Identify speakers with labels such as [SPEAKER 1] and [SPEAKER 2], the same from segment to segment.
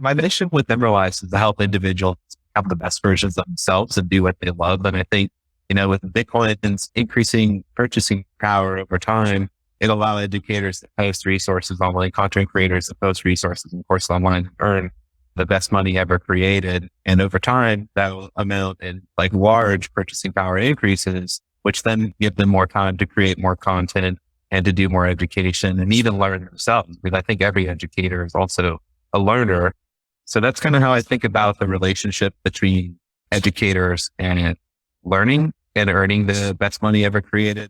[SPEAKER 1] my mission with Emeralize is to help individuals become the best versions of themselves and do what they love. And I think, with Bitcoin's increasing purchasing power over time, it'll allow educators to post resources online, content creators to post resources and courses online, and earn the best money ever created. And over time, that will amount in like large purchasing power increases, which then give them more time to create more content and to do more education and even learn themselves. Because I think every educator is also a learner. So that's kind of how I think about the relationship between educators and learning and earning the best money ever created.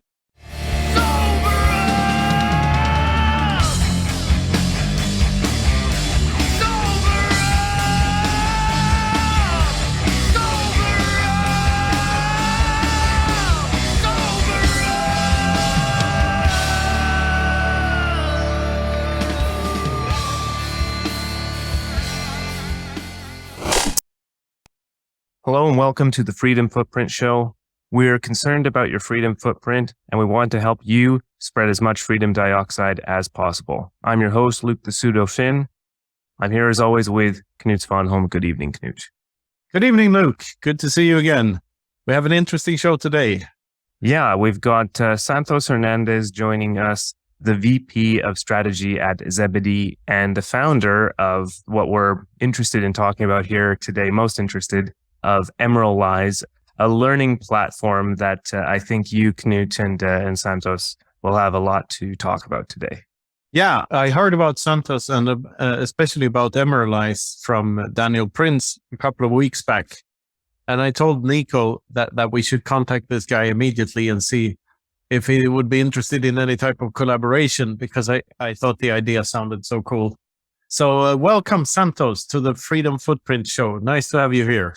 [SPEAKER 2] Hello and welcome to the Freedom Footprint Show. We're concerned about your freedom footprint and we want to help you spread as much freedom dioxide as possible. I'm your host, Luke the Pseudo Finn. I'm here as always with Knut Svanholm. Good evening, Knut.
[SPEAKER 3] Good evening, Luke. Good to see you again. We have an interesting show today.
[SPEAKER 2] Yeah, we've got Santos Hernandez joining us, the VP of Strategy at Zebedee and the founder of what we're interested in talking about here today, most interested, of Emeralize, a learning platform that I think you, Knut, and Santos will have a lot to talk about today.
[SPEAKER 3] Yeah, I heard about Santos and especially about Emeralize from Daniel Prince a couple of weeks back. And I told Nico that we should contact this guy immediately and see if he would be interested in any type of collaboration, because I thought the idea sounded so cool. So welcome, Santos, to the Freedom Footprint Show. Nice to have you here.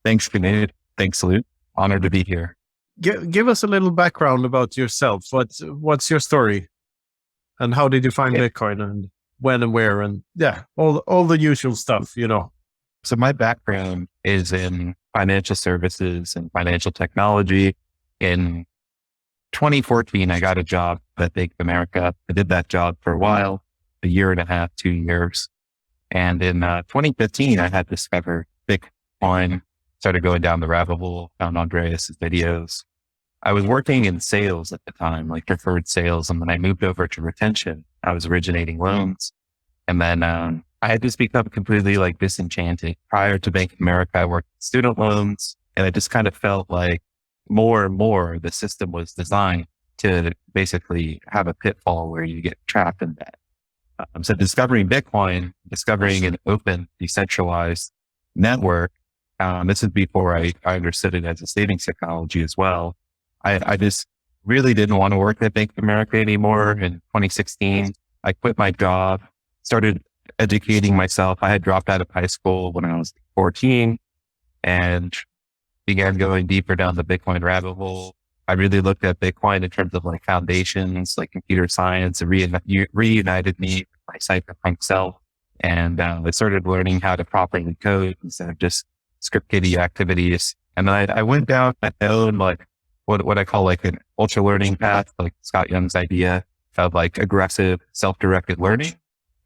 [SPEAKER 1] Thanks, Knut. Thanks, Luke. Honored to be here.
[SPEAKER 3] Give us a little background about yourself. What's your story? And how did you find Bitcoin and when and where? And all the usual stuff,
[SPEAKER 1] So my background is in financial services and financial technology. In 2014, I got a job at Bank of America. I did that job for a while, a year and a half, 2 years. And in 2015, I had discovered Bitcoin. Started going down the rabbit hole, found Andreas's videos. I was working in sales at the time, like preferred sales. And then I moved over to retention. I was originating loans. And then I had just become completely like disenchanted. Prior to Bank of America, I worked student loans. And I just kind of felt like more and more the system was designed to basically have a pitfall where you get trapped in that. So discovering Bitcoin, discovering an open, decentralized network, this is before I understood it as a savings technology as well. I just really didn't want to work at Bank of America anymore. In 2016, I quit my job, started educating myself. I had dropped out of high school when I was 14 and began going deeper down the Bitcoin rabbit hole. I really looked at Bitcoin in terms of like foundations, like computer science. It reunited me with my cypherpunk self. And I started learning how to properly code instead of just script kiddie activities. And then I went down my own, like what I call like an ultra learning path, like Scott Young's idea of like aggressive self-directed learning.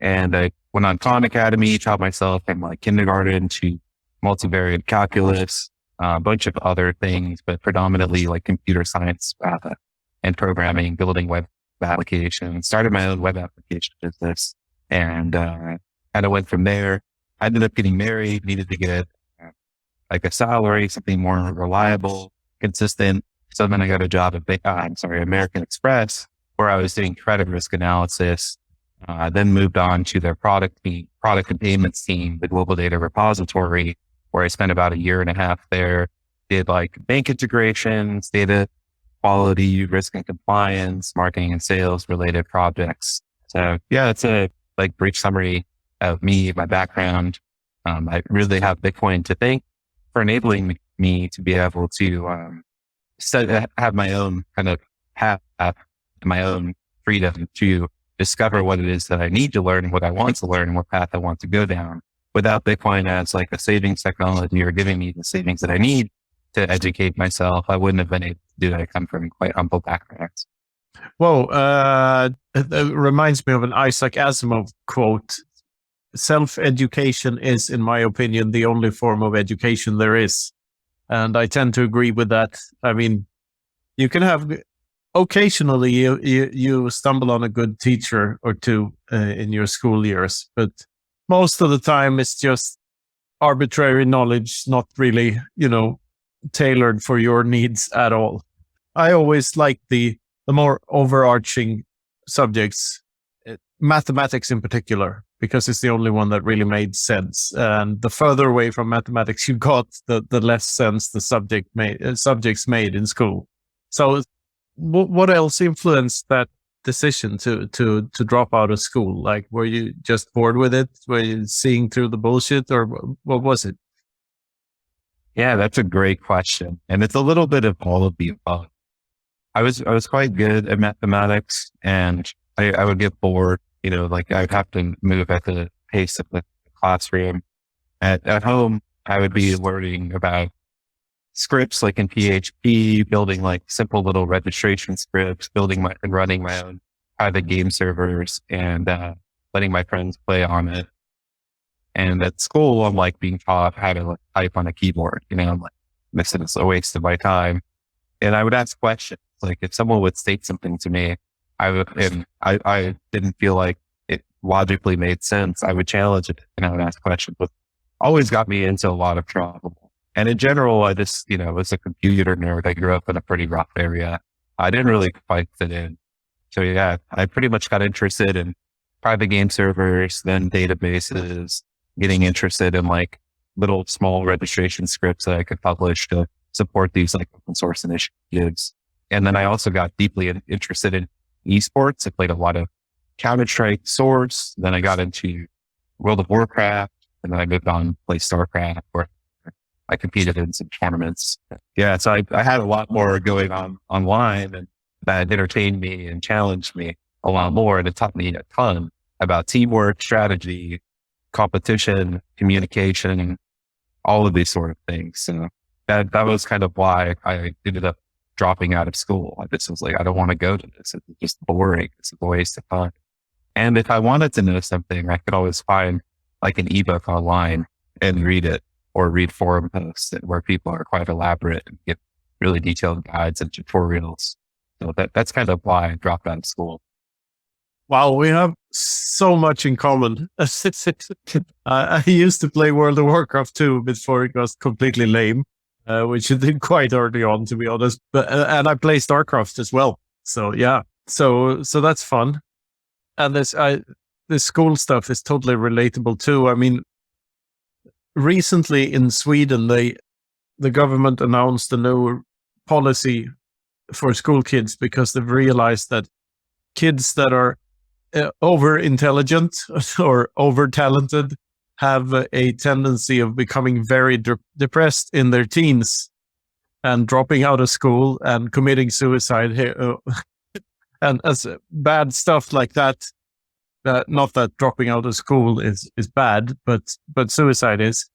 [SPEAKER 1] And I went on Khan Academy, taught myself from like kindergarten to multivariate calculus, a bunch of other things, but predominantly like computer science and programming, building web applications, started my own web application business. And kind of went from there. I ended up getting married, needed to get like a salary, something more reliable, consistent. So then I got a job at American Express, where I was doing credit risk analysis. Then moved on to their product and payments team, the global data repository, where I spent about a year and a half there. Did like bank integrations, data quality, risk and compliance, marketing and sales related projects. So yeah, it's a like brief summary of me, my background. I really have Bitcoin to thank for enabling me to be able to have my own kind of path, my own freedom to discover what it is that I need to learn and what I want to learn and what path I want to go down. Without Bitcoin as like a savings technology or giving me the savings that I need to educate myself, I wouldn't have been able to do that. I come from quite humble backgrounds.
[SPEAKER 3] Whoa, it reminds me of an Isaac Asimov quote. self-education is, in my opinion, the only form of education there is. And I tend to agree with that. I mean, you can have, occasionally you stumble on a good teacher or two in your school years, but most of the time it's just arbitrary knowledge, not really, tailored for your needs at all. I always like the more overarching subjects, mathematics in particular, because it's the only one that really made sense. And the further away from mathematics you got, the less sense the subjects made in school. So what else influenced that decision to drop out of school? Like, were you just bored with it? Were you seeing through the bullshit, or what was it?
[SPEAKER 1] Yeah, that's a great question. And it's a little bit of all of the above. I was quite good at mathematics, and I would get bored, like I'd have to move at the pace of the classroom. At home, I would be learning about scripts like in PHP, building like simple little registration scripts, and running my own private game servers, and letting my friends play on it. And at school, I'm like being taught how to like type on a keyboard. I'm like, this is a waste of my time. And I would ask questions. Like if someone would state something to me, I didn't feel like it logically made sense, I would challenge it and I would ask questions, but always got me into a lot of trouble. And in general, I just, was a computer nerd. I grew up in a pretty rough area. I didn't really quite fit in. So yeah, I pretty much got interested in private game servers, then databases, getting interested in like little small registration scripts that I could publish to support these like open source initiatives. And then I also got deeply interested in esports. I played a lot of Counter-Strike, Swords. Then I got into World of Warcraft, and then I moved on to play StarCraft, where I competed in some tournaments. Yeah, so I had a lot more going on online, and that entertained me and challenged me a lot more. And it taught me a ton about teamwork, strategy, competition, communication, all of these sort of things. So that was kind of why I ended up dropping out of school. I just was like, I don't want to go to this. It's just boring. It's a waste of time. And if I wanted to know something, I could always find like an ebook online and read it, or read forum posts where people are quite elaborate and give really detailed guides and tutorials. So that's kind of why I dropped out of school.
[SPEAKER 3] Wow, we have so much in common. I used to play World of Warcraft 2 before it was completely lame. Which it did quite early on, to be honest. But and I play StarCraft as well. So yeah, so that's fun. And this school stuff is totally relatable too. I mean, recently in Sweden, the government announced a new policy for school kids because they've realized that kids that are over intelligent or over talented have a tendency of becoming very depressed in their teens and dropping out of school and committing suicide and as bad stuff like that. Not that dropping out of school is bad, but suicide is,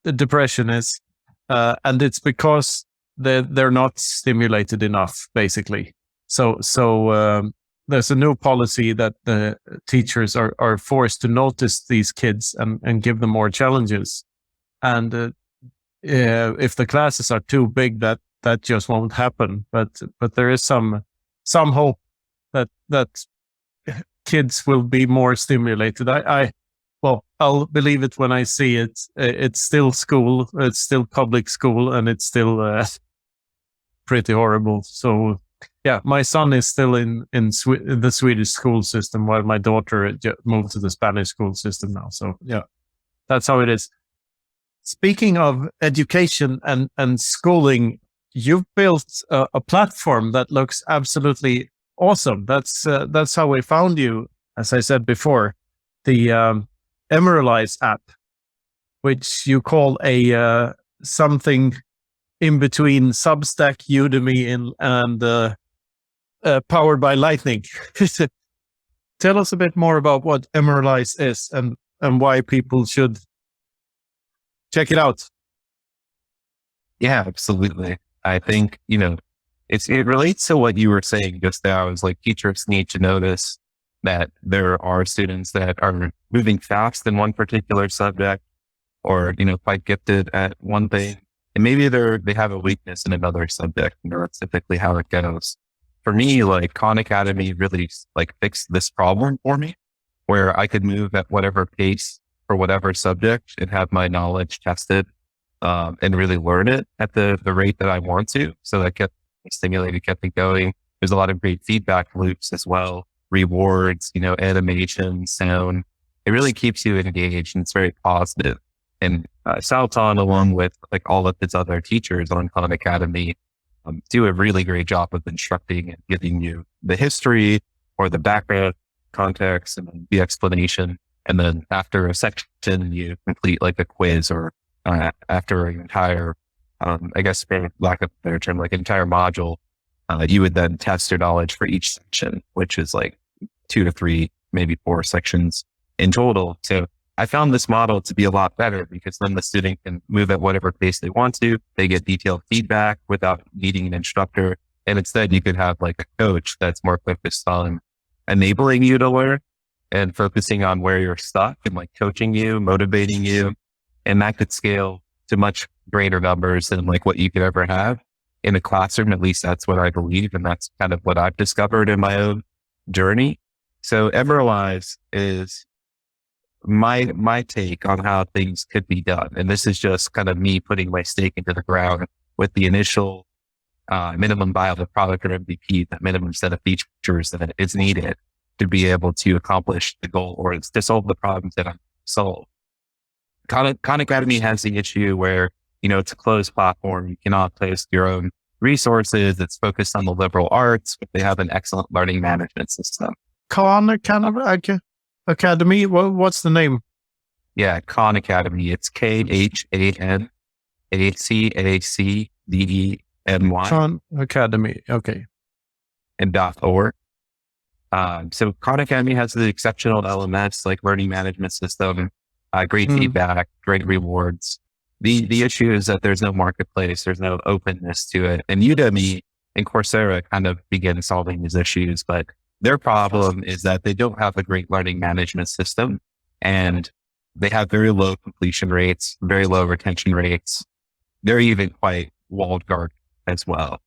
[SPEAKER 3] the depression is, and it's because they're not stimulated enough, basically. So there's a new policy that the teachers are forced to notice these kids and give them more challenges. And if the classes are too big, that just won't happen. But there is some hope that kids will be more stimulated. I'll believe it when I see it. It's still school. It's still public school, and it's still pretty horrible. So. Yeah, my son is still in the Swedish school system, while my daughter moved to the Spanish school system now. So yeah, that's how it is. Speaking of education and schooling, you've built a platform that looks absolutely awesome. That's how we found you, as I said before, the Emeralize app, which you call a something in between Substack, Udemy, and powered by Lightning. Tell us a bit more about what Emeralize is and why people should check it out.
[SPEAKER 1] Yeah, absolutely. I think, it relates to what you were saying just now. Is like teachers need to notice that there are students that are moving fast in one particular subject or, quite gifted at one thing. And maybe they have a weakness in another subject. That's typically how it goes. For me, like Khan Academy really like fixed this problem for me, where I could move at whatever pace for whatever subject and have my knowledge tested, and really learn it at the rate that I want to. So that kept me stimulated, kept me going. There's a lot of great feedback loops as well, rewards, animation, sound. It really keeps you engaged and it's very positive. And Salton, along with like all of his other teachers on Khan Academy, do a really great job of instructing and giving you the history or the background context and the explanation. And then after a section, you complete like a quiz or after an entire, I guess, for lack of a better term, like entire module, you would then test your knowledge for each section, which is like 2 to 3, maybe 4 sections in total. So I found this model to be a lot better because then the student can move at whatever pace they want to. They get detailed feedback without needing an instructor. And instead you could have like a coach that's more focused on enabling you to learn and focusing on where you're stuck and like coaching you, motivating you. And that could scale to much greater numbers than like what you could ever have in a classroom. At least that's what I believe. And that's kind of what I've discovered in my own journey. So Emeralize is my take on how things could be done. And this is just kind of me putting my stake into the ground with the initial minimum viable product or MVP, the minimum set of features that is needed to be able to accomplish the goal or to solve the problems that I'm solve. Khan Academy has the issue where, it's a closed platform. You cannot place your own resources. It's focused on the liberal arts, but they have an excellent learning management system.
[SPEAKER 3] Khan Academy, what's the name?
[SPEAKER 1] Yeah, Khan Academy. It's KhanAcademy.
[SPEAKER 3] Khan Academy. Okay.
[SPEAKER 1] And .org. So Khan Academy has the exceptional LMS, like learning management system, great feedback, great rewards. The issue is that there's no marketplace. There's no openness to it. And Udemy and Coursera kind of begin solving these issues, but their problem is that they don't have a great learning management system and they have very low completion rates, very low retention rates. They're even quite walled garden as well.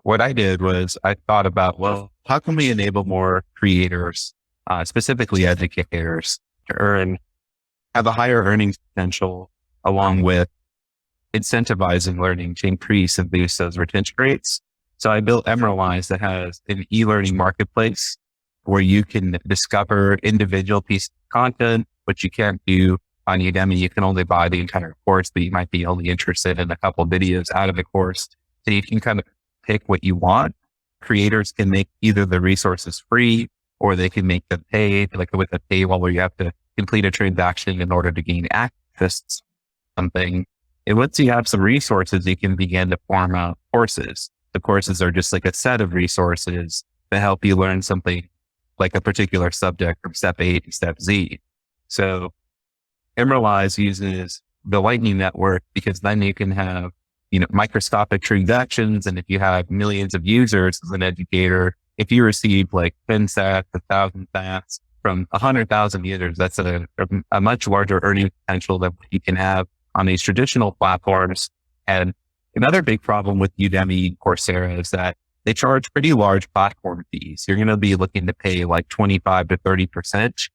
[SPEAKER 1] What I did was I thought about, well, how can we enable more creators, specifically educators, to have a higher earnings potential along with incentivizing learning to increase and boost those retention rates. So I built Emeralize that has an e-learning marketplace where you can discover individual pieces of content, which you can't do on Udemy. You can only buy the entire course, but you might be only interested in a couple of videos out of the course. So you can kind of pick what you want. Creators can make either the resources free or they can make them paid, like with a paywall where you have to complete a transaction in order to gain access to something. And once you have some resources, you can begin to form out courses. The courses are just like a set of resources that help you learn something like a particular subject from step A to step Z. So Emeralize uses the Lightning Network because then you can have, microscopic transactions. And if you have millions of users as an educator, if you receive like 10 sats, 1,000 sats from 100,000 users, that's a much larger earning potential than you can have on these traditional platforms. And another big problem with Udemy and Coursera is that they charge pretty large platform fees. You're going to be looking to pay like 25 to 30%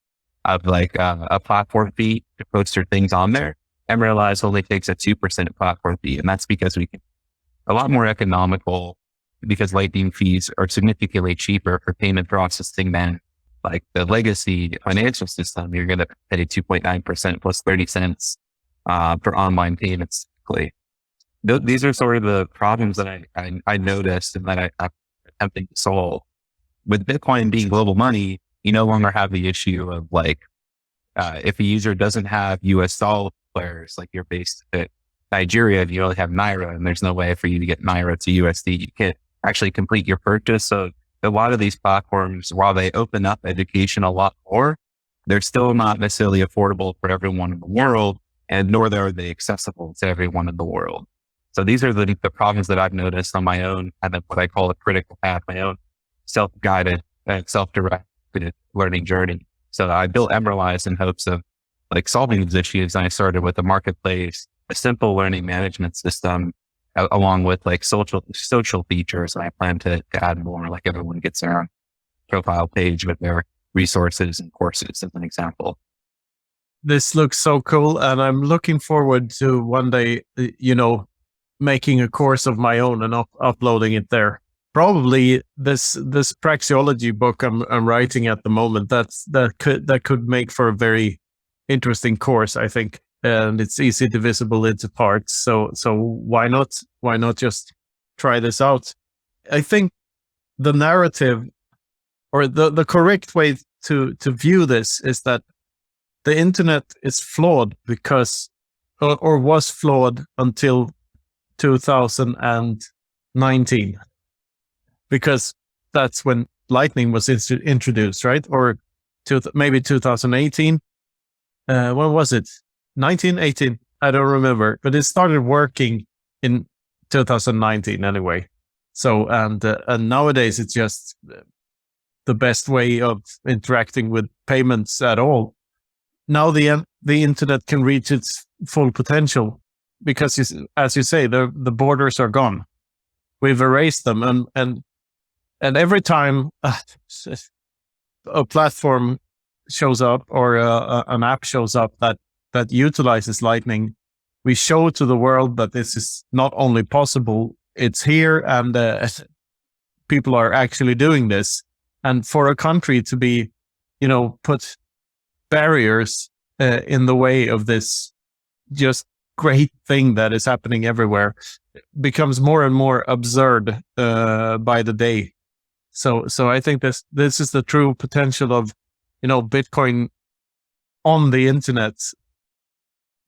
[SPEAKER 1] of like a platform fee to post your things on there. Emeralize only takes a 2% platform fee. And that's because we can a lot more economical because Lightning fees are significantly cheaper for payment processing than like the legacy financial system. You're going to pay 2.9% plus 30 cents for online payments. These are sort of the problems that I noticed and that I'm attempting to solve. With Bitcoin being global money, you no longer have the issue of like, if a user doesn't have US dollars, like you're based at Nigeria and you only have Naira and there's no way for you to get Naira to USD, you can't actually complete your purchase. So a lot of these platforms, while they open up education a lot more, they're still not necessarily affordable for everyone in the world, and nor are they accessible to everyone in the world. So these are the problems that I've noticed on my own, and then what I call a critical path, my own self-guided and self-directed the learning journey. So I built Emeralize in hopes of like solving these issues. And I started with a marketplace, a simple learning management system, along with like social features. And I plan to add more, like everyone gets their own profile page with their resources and courses as an example.
[SPEAKER 3] This looks so cool. And I'm looking forward to one day, making a course of my own and uploading it there. Probably this praxeology book I'm writing at the moment, that could make for a very interesting course, I think. And it's easy divisible into parts. So why not just try this out? I think the narrative or the correct way to view this is that the internet is flawed because or was flawed until 2019, because that's when Lightning was introduced, right? Or maybe 2018. When was it? 1918? I don't remember, but it started working in 2019 anyway. So, and nowadays it's just the best way of interacting with payments at all. Now the internet can reach its full potential because, as you say, the borders are gone. We've erased them, and every time a platform shows up or an app shows up that utilizes Lightning, we show to the world that this is not only possible, it's here, and people are actually doing this. And for a country to be, put barriers in the way of this just great thing that is happening everywhere becomes more and more absurd by the day. So I think this is the true potential of, Bitcoin on the internet,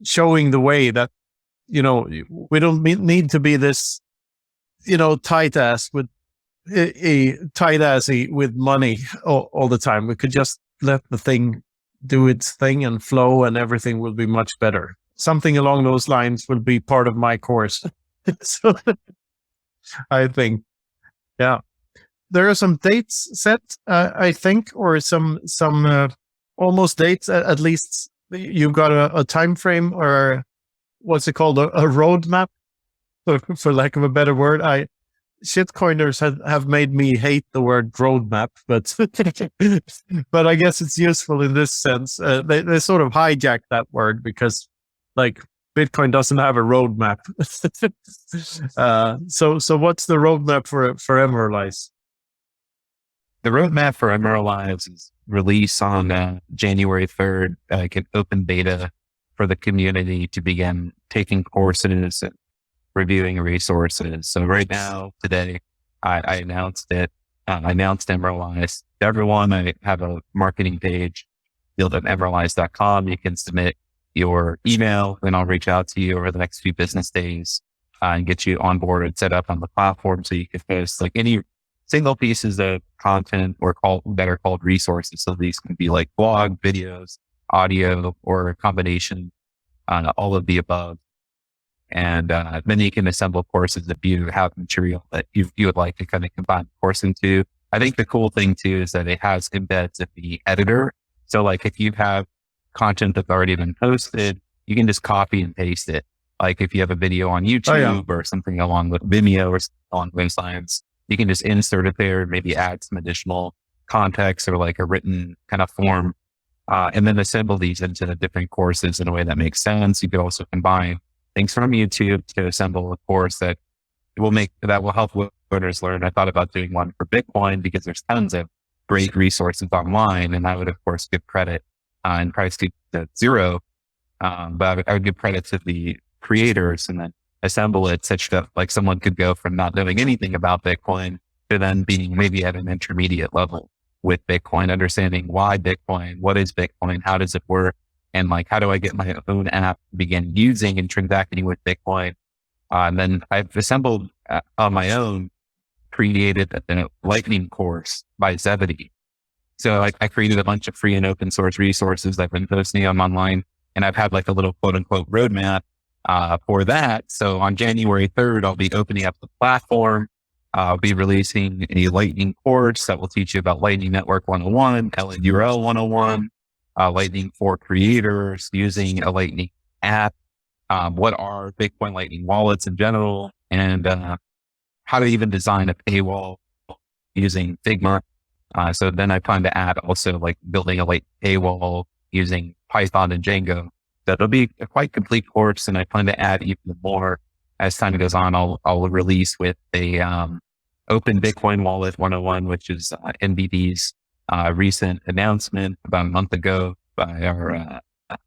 [SPEAKER 3] showing the way that, we don't need to be this, tight assy with money all the time. We could just let the thing do its thing and flow, and everything will be much better. Something along those lines will be part of my course. So I think, yeah, there are some dates set, I think, or some almost dates. At least you've got a time frame, or what's it called, a roadmap, for lack of a better word. Shitcoiners have made me hate the word roadmap, but but I guess it's useful in this sense. They sort of hijack that word because, like, Bitcoin doesn't have a roadmap. So what's the roadmap for Emeralize?
[SPEAKER 1] The roadmap for Emeralize is release on January 3rd, like an open beta for the community to begin taking courses and reviewing resources. So right now, today, I announced it. I announced Emeralize to everyone. I have a marketing page, build@emeralize.com. You can submit your email, and I'll reach out to you over the next few business days and get you onboarded, set up on the platform so you can post like any single pieces of content or that are called resources. So these can be like blog, videos, audio, or a combination, all of the above. And then you can assemble courses if you have material that you would like to kind of combine the course into. I think the cool thing too is that it has embeds in the editor. So like if you have content that's already been posted, you can just copy and paste it. Like if you have a video on YouTube or something along with Vimeo or along those lines, you can just insert it there, maybe add some additional context or like a written kind of form, and then assemble these into the different courses in a way that makes sense. You could also combine things from YouTube to assemble a course that will help learners learn. I thought about doing one for Bitcoin because there's tons of great resources online, and I would of course give credit and price to zero, but I would give credit to the creators and then assemble it such that like someone could go from not knowing anything about Bitcoin to then being maybe at an intermediate level with Bitcoin, understanding why Bitcoin, what is Bitcoin, how does it work, and like, how do I get my own app to begin using and transacting with Bitcoin? And then I've assembled on my own, created a Lightning course by Zebedee. So I created a bunch of free and open source resources. I've been posting them online, and I've had like a little quote unquote roadmap for that. So on January 3rd, I'll be opening up the platform I'll be releasing a Lightning course that will teach you about Lightning Network 101, LNURL 101, Lightning for creators using a Lightning app, what are Bitcoin Lightning wallets in general, and how to even design a paywall using Figma. So then I plan to add also like building a Lightning paywall using Python and Django. That'll be a quite complete course, and I plan to add even more as time goes on. I'll release with a Open Bitcoin Wallet 101, which is NBD's recent announcement about a month ago by our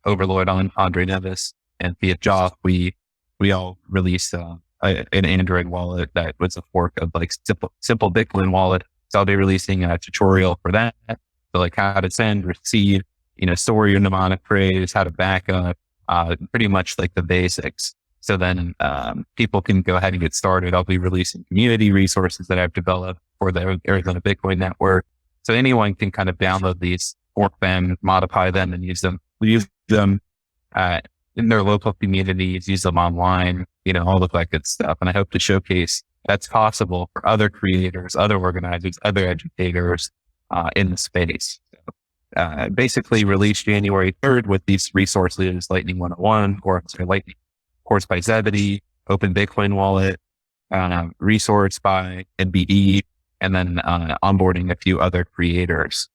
[SPEAKER 1] overlord Andre Nevis and Fiat Joff. We all released an Android wallet that was a fork of like simple Bitcoin wallet. So I'll be releasing a tutorial for that. So like how to send, receive, store your mnemonic phrase, how to back up, pretty much like the basics. So then people can go ahead and get started. I'll be releasing community resources that I've developed for the Arizona Bitcoin Network. So anyone can kind of download these, fork them, modify them, and use them in their local communities, use them online, all of that good stuff. And I hope to showcase that's possible for other creators, other organizers, other educators in the space. Basically released January 3rd with these resources, Lightning 101, or Lightning course by Zebedee, Open Bitcoin Wallet, resource by NBD, and then onboarding a few other creators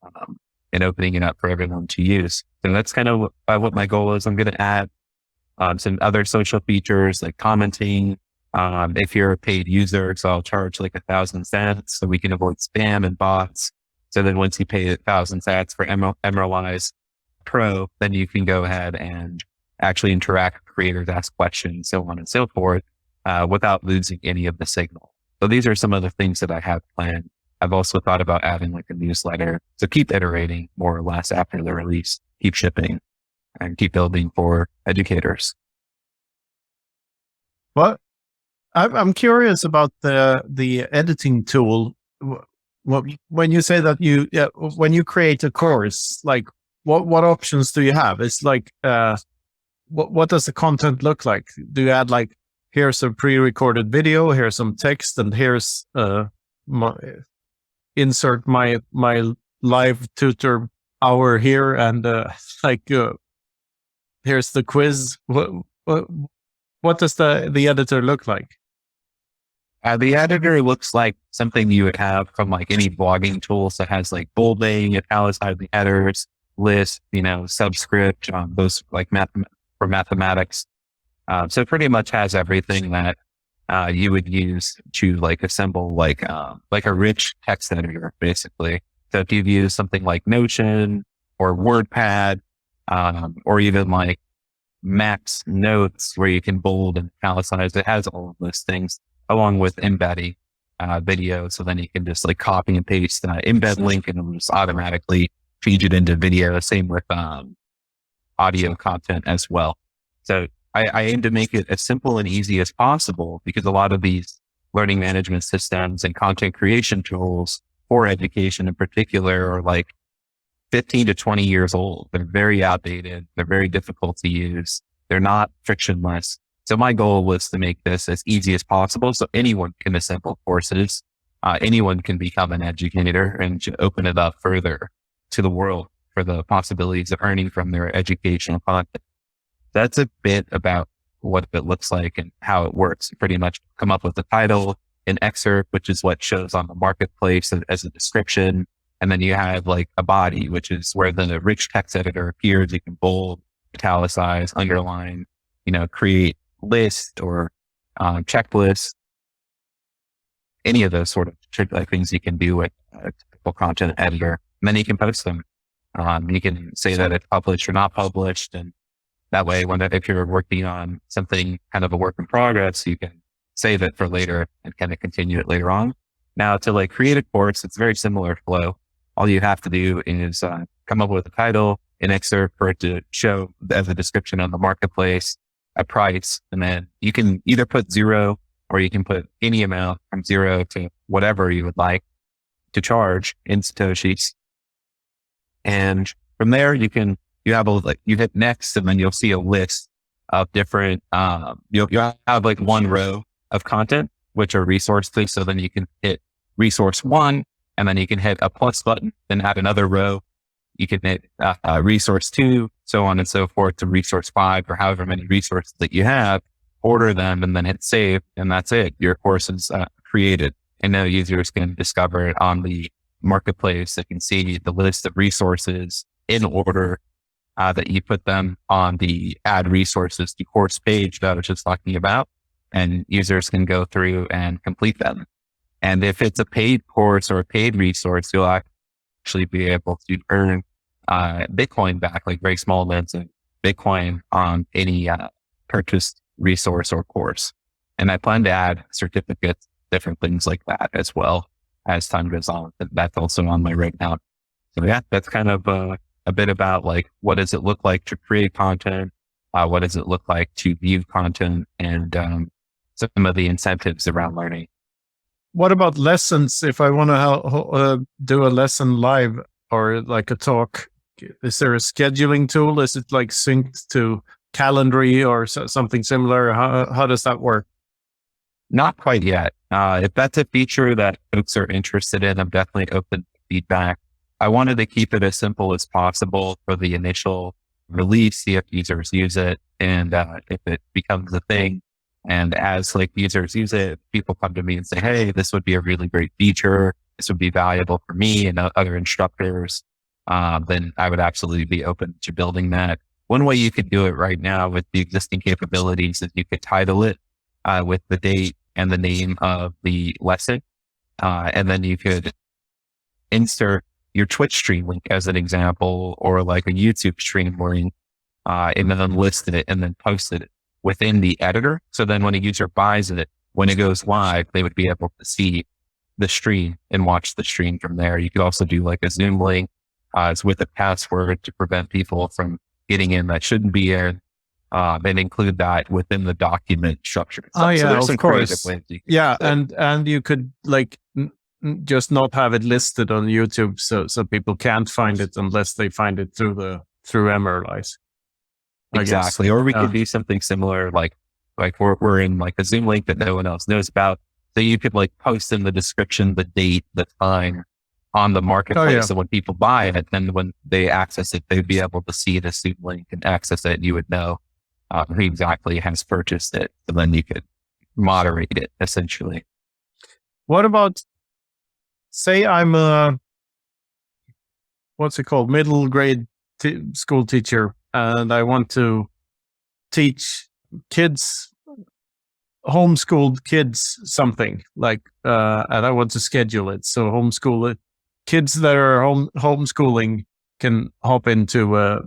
[SPEAKER 1] and opening it up for everyone to use. So that's kind of what my goal is. I'm going to add some other social features like commenting. If you're a paid user, so I'll charge like 1,000 sats so we can avoid spam and bots. So then once you pay 1,000 sats for Emeralize Pro, then you can go ahead and actually interact with creators, ask questions, so on and so forth, without losing any of the signal. So these are some of the things that I have planned. I've also thought about adding like a newsletter. So keep iterating more or less after the release, keep shipping, and keep building for educators.
[SPEAKER 3] Well, I'm curious about the editing tool. When you say that when you create a course, like what options do you have? It's like, what does the content look like? Do you add like, here's a pre-recorded video, here's some text, and here's insert my live tutor hour here, and here's the quiz. What does the editor look like?
[SPEAKER 1] The editor looks like something you would have from like any blogging tools that has like bolding, italicizing headers, list, subscript, those like for mathematics. So it pretty much has everything that you would use to like assemble like a rich text editor, basically. So if you've used something like Notion or WordPad, or even like Max Notes where you can bold and italicize, it has all of those things along with embedding video. So then you can just like copy and paste embed link and it'll just automatically feed it into video. Same with audio content as well. So I aim to make it as simple and easy as possible because a lot of these learning management systems and content creation tools for education in particular are like 15 to 20 years old. They're very outdated. They're very difficult to use. They're not frictionless. So my goal was to make this as easy as possible so anyone can assemble courses. Anyone can become an educator and to open it up further to the world for the possibilities of earning from their educational content. That's a bit about what it looks like and how it works. You pretty much come up with a title, an excerpt, which is what shows on the marketplace as a description. And then you have like a body, which is where the rich text editor appears. You can bold, italicize, underline, create list or checklist, any of those sort of things you can do with a typical content editor. And then you can post them. You can say that it's published or not published. And that way, if you're working on something kind of a work in progress, you can save it for later and kind of continue it later on. Now to like create a course, it's very similar flow. All you have to do is come up with a title, an excerpt for it to show as a description on the marketplace, a price, and then you can either put 0 or you can put any amount from 0 to whatever you would like to charge in Satoshis. And from there, you hit next, and then you'll see a list of different, you'll have like one row of content which are resource based. So then you can hit resource 1, and then you can hit a plus button, then add another row. You can hit resource 2, so on and so forth, to resource 5, or however many resources that you have, order them, and then hit save, and that's it. Your course is created. And now users can discover it on the marketplace. They can see the list of resources in order that you put them on the add resources to course page that I was just talking about, and users can go through and complete them. And if it's a paid course or a paid resource, you'll actually be able to earn Bitcoin back, like very small amounts of Bitcoin on any purchased resource or course. And I plan to add certificates, different things like that as well as time goes on. That's also on my roadmap. So yeah, that's kind of a bit about like, what does it look like to create content? What does it look like to view content, and some of the incentives around learning.
[SPEAKER 3] What about lessons? If I want to do a lesson live or like a talk, is there a scheduling tool? Is it like synced to Calendly or something similar? How does that work?
[SPEAKER 1] Not quite yet. If that's a feature that folks are interested in, I'm definitely open to feedback. I wanted to keep it as simple as possible for the initial release, see if users use it, and if it becomes a thing. And as like users use it, people come to me and say, hey, this would be a really great feature. This would be valuable for me and other instructors. Then I would absolutely be open to building that. One way you could do it right now with the existing capabilities is you could title it with the date and the name of the lesson. And then you could insert your Twitch stream link as an example, or like a YouTube stream link, and then list it and then post it within the editor. So then when a user buys it, when it goes live, they would be able to see the stream and watch the stream from there. You could also do like a Zoom link with a password to prevent people from getting in that shouldn't be in, and include that within the document structure.
[SPEAKER 3] So
[SPEAKER 1] there's
[SPEAKER 3] of course. Yeah. And you could like just not have it listed on YouTube so people can't find it unless they find it through Emeralize.
[SPEAKER 1] Exactly. Or we could do something similar, like we're in like a Zoom link that no one else knows about. So you could like post in the description, the date, the time on the marketplace. So when people buy it, then when they access it, they'd be able to see the Zoom link and access it. You would know who exactly has purchased it. So then you could moderate it essentially.
[SPEAKER 3] What about, say I'm a, what's it called? Middle grade school teacher, and I want to teach kids, homeschooled kids something like, and I want to schedule it. So homeschool it. Kids that are homeschooling can hop into a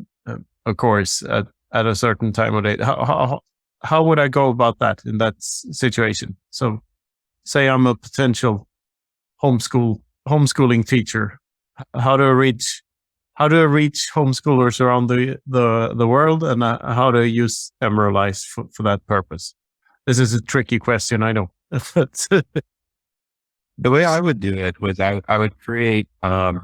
[SPEAKER 3] course at a certain time of day. How would I go about that in that situation? So say I'm a potential homeschooling teacher. How do I reach homeschoolers around the world, and how do I use Emeralize for that purpose? This is a tricky question, I know.
[SPEAKER 1] The way I would do it was I would create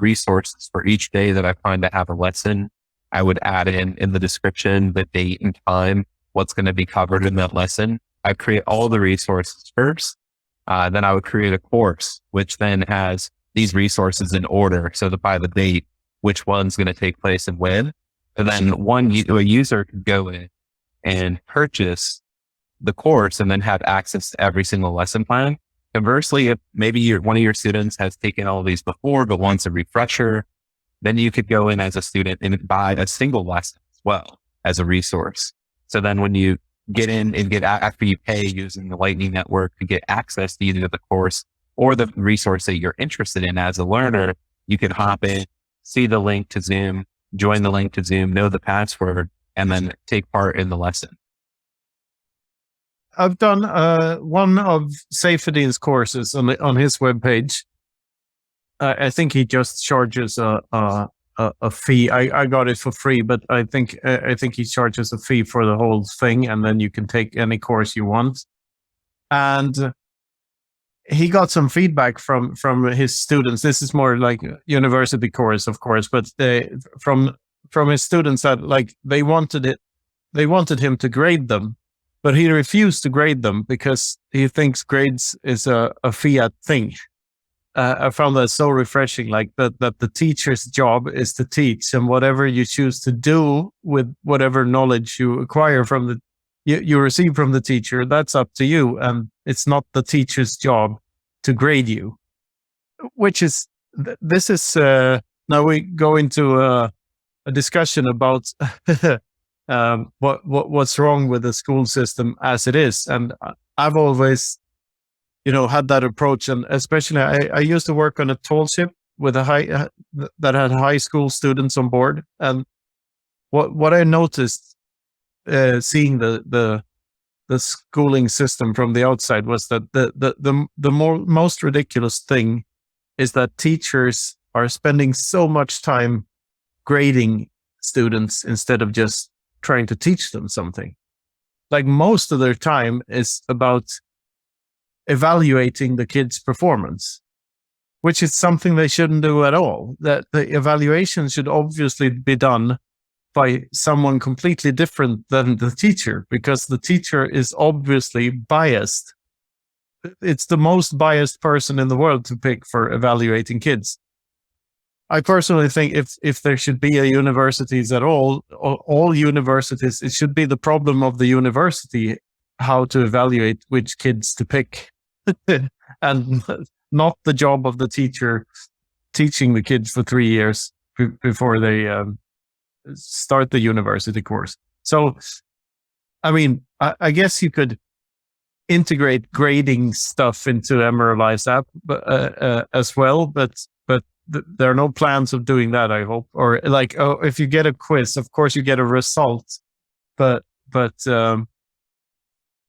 [SPEAKER 1] resources for each day that I find to have a lesson. I would add in the description, the date and time, what's going to be covered in that lesson. I'd create all the resources first. Then I would create a course, which then has these resources in order. So that by the date, which one's going to take place and when. And then a user could go in and purchase the course and then have access to every single lesson plan. Conversely, if maybe one of your students has taken all of these before, but wants a refresher, then you could go in as a student and buy a single lesson as well as a resource. So then when you get in and after you pay using the Lightning Network to get access to either the course or the resource that you're interested in as a learner, you can hop in, see the link to Zoom, join the link to Zoom, know the password, and then take part in the lesson.
[SPEAKER 3] I've done one of Safedean's courses on his webpage. I think he just charges a fee. I got it for free, but I think he charges a fee for the whole thing, and then you can take any course you want. And he got some feedback from his students. This is more like a university course, of course, but from his students that like they wanted him to grade them, but he refused to grade them because he thinks grades is a fiat thing. I found that so refreshing, like that the teacher's job is to teach, and whatever you choose to do with whatever knowledge you acquire from you receive from the teacher, that's up to you, and it's not the teacher's job to grade you. Which is this is now we go into a discussion about what's wrong with the school system as it is, and I've always had that approach, and especially I used to work on a tall ship with that had high school students on board, and what I noticed seeing the schooling system from the outside was that the most ridiculous thing is that teachers are spending so much time grading students instead of just trying to teach them something. Like most of their time is about evaluating the kids' performance, which is something they shouldn't do at all. That the evaluation should obviously be done by someone completely different than the teacher, because the teacher is obviously biased. It's the most biased person in the world to pick for evaluating kids. I personally think if there should be a universities at all universities, it should be the problem of the university how to evaluate which kids to pick. And not the job of the teacher teaching the kids for 3 years before they start the university course. So, I mean, I guess you could integrate grading stuff into Emeralize app as well, but there are no plans of doing that, I hope. Or like, if you get a quiz, of course you get a result, but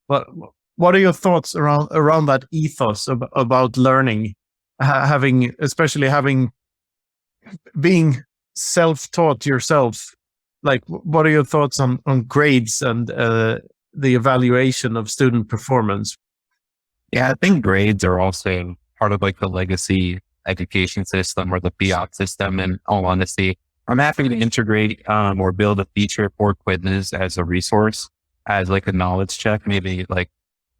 [SPEAKER 3] what are your thoughts around that ethos about learning, being self-taught yourself? Like, what are your thoughts on grades and the evaluation of student performance?
[SPEAKER 1] Yeah, I think grades are also part of like the legacy education system or the fiat system. In all honesty, I'm happy to integrate or build a feature for quizzes as a resource, as like a knowledge check. Maybe like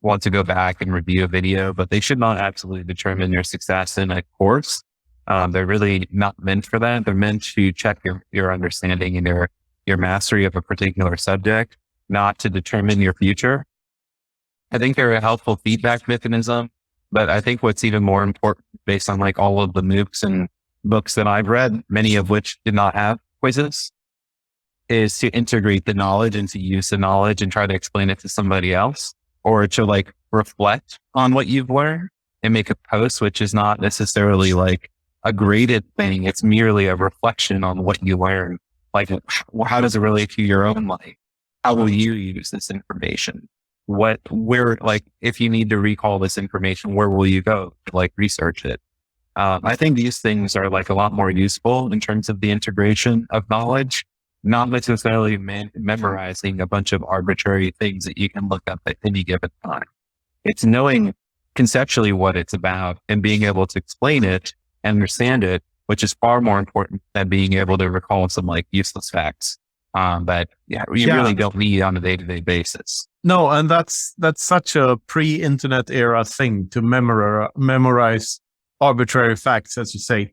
[SPEAKER 1] want to go back and review a video, but they should not absolutely determine your success in a course. They're really not meant for that. They're meant to check your understanding and your mastery of a particular subject, not to determine your future. I think they're a helpful feedback mechanism, but I think what's even more important, based on like all of the MOOCs and books that I've read, many of which did not have quizzes, is to integrate the knowledge and to use the knowledge and try to explain it to somebody else, or to like reflect on what you've learned and make a post, which is not necessarily like a graded thing. It's merely a reflection on what you learn. Like, how does it relate to your own life? How will you use this information? Like, if you need to recall this information, where will you go to like research it? I think these things are like a lot more useful in terms of the integration of knowledge, not necessarily memorizing a bunch of arbitrary things that you can look up at any given time. It's knowing conceptually what it's about and being able to explain it and understand it, which is far more important than being able to recall some like useless facts. But you really don't need on a day-to-day basis.
[SPEAKER 3] No, and that's such a pre-internet era thing to memorize arbitrary facts, as you say.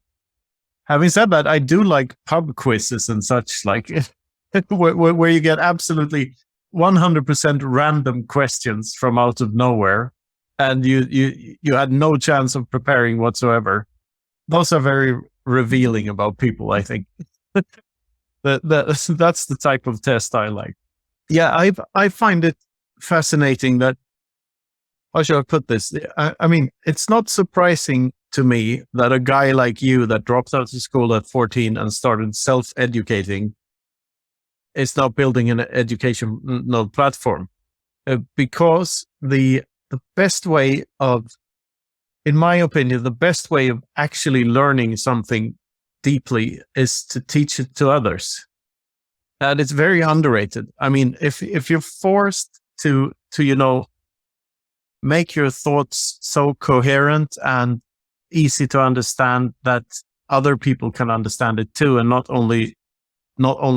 [SPEAKER 3] Having said that, I do like pub quizzes and such, like where you get absolutely 100% random questions from out of nowhere, and you had no chance of preparing whatsoever. Those are very revealing about people, I think. That's the type of test I like. Yeah, I find it fascinating that, how should I put this? I mean, it's not surprising to me that a guy like you that dropped out of school at 14 and started self-educating is now building an educational platform. Because the best way of, in my opinion, the best way of actually learning something deeply is to teach it to others. And it's very underrated. I mean, if you're forced to make your thoughts so coherent and easy to understand that other people can understand it too, and not only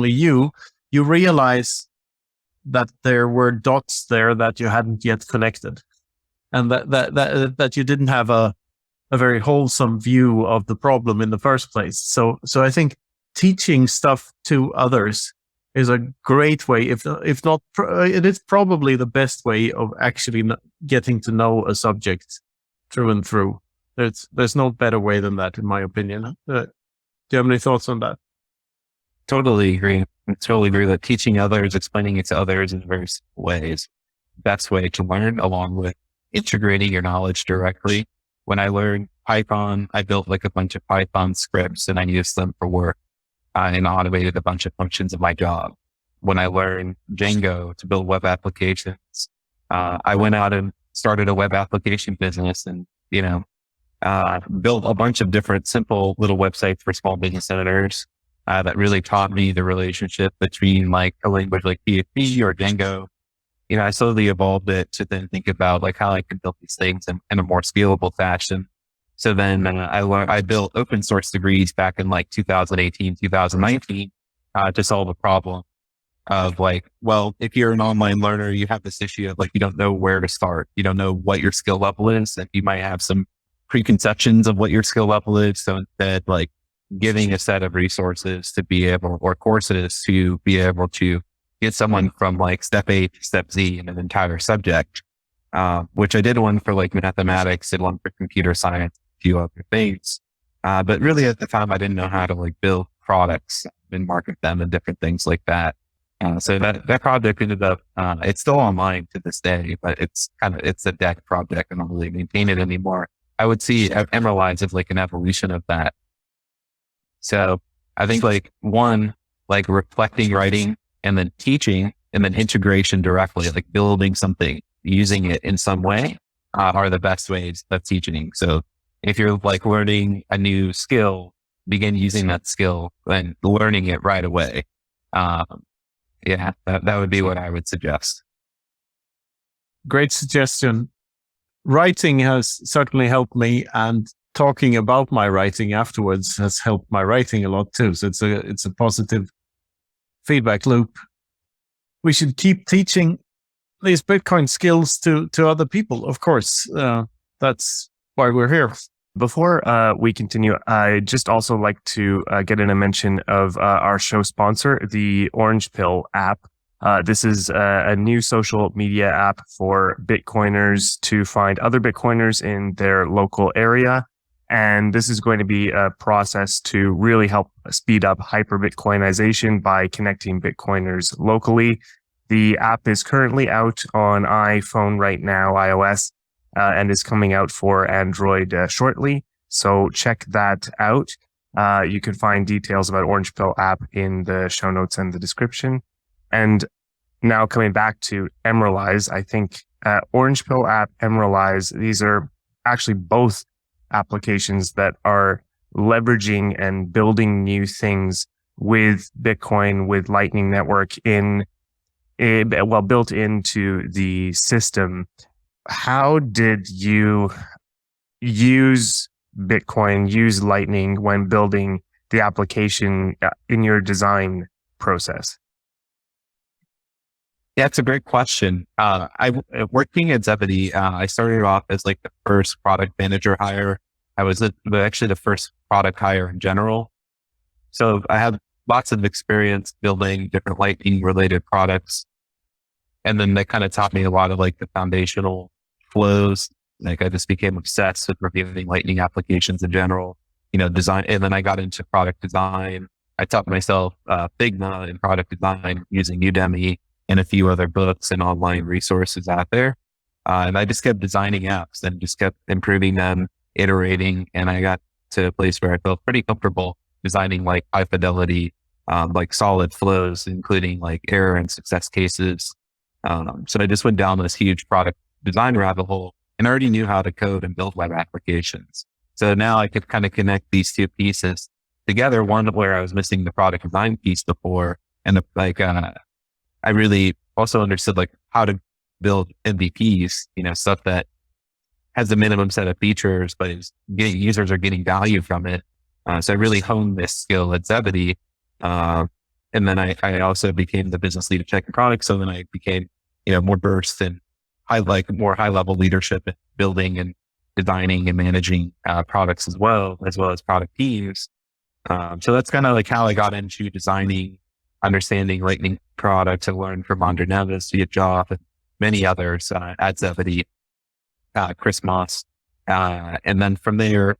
[SPEAKER 3] you realize that there were dots there that you hadn't yet connected, and that you didn't have a very wholesome view of the problem in the first place. So I think teaching stuff to others is a great way, if not, it is probably the best way of actually getting to know a subject through and through. There's no better way than that, in my opinion. Do you have any thoughts on that?
[SPEAKER 1] Totally agree. I totally agree that teaching others, explaining it to others in various ways, best way to learn, along with integrating your knowledge directly. When I learned Python, I built like a bunch of Python scripts and I used them for work and automated a bunch of functions of my job. When I learned Django to build web applications, I went out and started a web application business and, built a bunch of different simple little websites for small business owners that really taught me the relationship between like a language like PHP or Django. I slowly evolved it to then think about like how I could build these things in a more scalable fashion. So then I built open source degrees back in like 2018, 2019 to solve a problem of like, well, if you're an online learner, you have this issue of like, you don't know where to start. You don't know what your skill level is, and you might have some preconceptions of what your skill level is. So instead, like giving a set of resources to be able, or courses to be able to get someone from like step A to step Z in an entire subject, which I did one for like mathematics, did one for computer science, a few other things. But really at the time, I didn't know how to like build products and market them and different things like that. So that project ended up, it's still online to this day, but it's a deck project. I don't really maintain it anymore. I would see Emeralize as like an evolution of that. So I think like one, like reflecting, writing, and then teaching, and then integration directly, like building something, using it in some way, are the best ways of teaching. So if you're like learning a new skill, begin using that skill and learning it right away. That would be what I would suggest.
[SPEAKER 3] Great suggestion. Writing has certainly helped me, and talking about my writing afterwards has helped my writing a lot too. So it's a positive feedback loop. We should keep teaching these Bitcoin skills to other people. Of course, that's why we're here.
[SPEAKER 2] Before we continue, I just also like to get in a mention of our show sponsor, the Orange Pill app. This is a new social media app for Bitcoiners to find other Bitcoiners in their local area. And this is going to be a process to really help speed up hyper-Bitcoinization by connecting Bitcoiners locally. The app is currently out on iPhone right now, iOS, and is coming out for Android shortly. So check that out. You can find details about Orange Pill app in the show notes and the description. And now coming back to Emeralize, I think Orange Pill app, Emeralize, these are actually both applications that are leveraging and building new things with Bitcoin, with Lightning Network built into the system. How did you use Bitcoin, use Lightning when building the application in your design process?
[SPEAKER 1] Yeah, it's a great question. Working at Zebedee, I started off as like the first product manager hire. I was actually the first product hire in general. So I have lots of experience building different Lightning related products. And then that kind of taught me a lot of like the foundational flows. Like I just became obsessed with reviewing Lightning applications in general, design. And then I got into product design. I taught myself Figma in product design using Udemy and a few other books and online resources out there. And I just kept designing apps and just kept improving them, iterating. And I got to a place where I felt pretty comfortable designing like high fidelity, like solid flows, including like error and success cases. So I just went down this huge product design rabbit hole and already knew how to code and build web applications. So now I could kind of connect these two pieces together. One where I was missing the product design piece before, and I really also understood like how to build MVPs, stuff that has a minimum set of features, but users are getting value from it. So I really honed this skill at Zebedee. And then I also became the business lead of tech and products. So then I became, more versed in more high level leadership and building and designing and managing products as well as product teams. So that's kind of like how I got into designing, understanding Lightning products. I learned from Santos Hernandez, Job, and many others at Zebedee, Chris Moss. And then from there,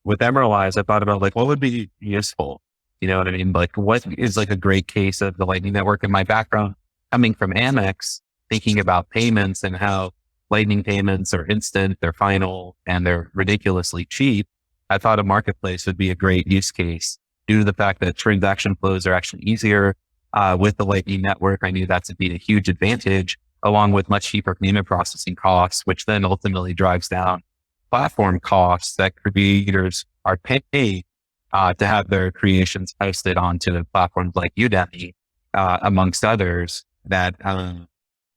[SPEAKER 1] with Emeralize, I thought about like, what would be useful? You know what I mean? Like, what is like a great case of the Lightning Network? In my background, coming from Amex, thinking about payments and how Lightning payments are instant, they're final, and they're ridiculously cheap. I thought a marketplace would be a great use case due to the fact that transaction flows are actually easier with the Lightning Network. I knew that to be a huge advantage, along with much cheaper payment processing costs, which then ultimately drives down platform costs that creators are paid to have their creations posted onto platforms like Udemy, amongst others. That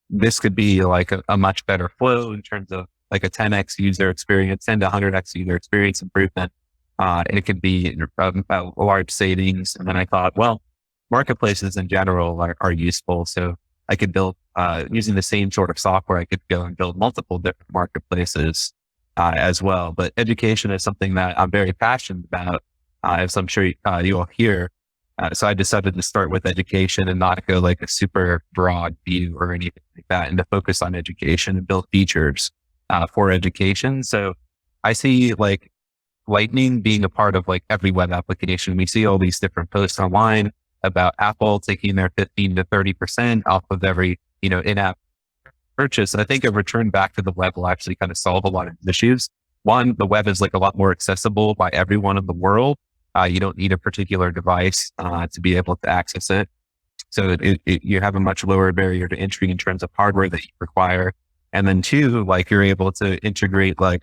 [SPEAKER 1] this could be like a much better flow in terms of like a 10x user experience, 10 to 100x user experience improvement. It could be a large savings. And then I thought, well, marketplaces in general are useful. So I could build, using the same sort of software, I could go and build multiple different marketplaces as well. But education is something that I'm very passionate about, as I'm sure you all hear. So I decided to start with education and not go like a super broad view or anything like that, and to focus on education and build features for education. So I see like Lightning being a part of like every web application. We see all these different posts online about Apple taking their 15 to 30% off of every, in-app purchase. I think a return back to the web will actually kind of solve a lot of issues. One, the web is like a lot more accessible by everyone in the world. You don't need a particular device to be able to access it. So you have a much lower barrier to entry in terms of hardware that you require. And then two, like you're able to integrate, like,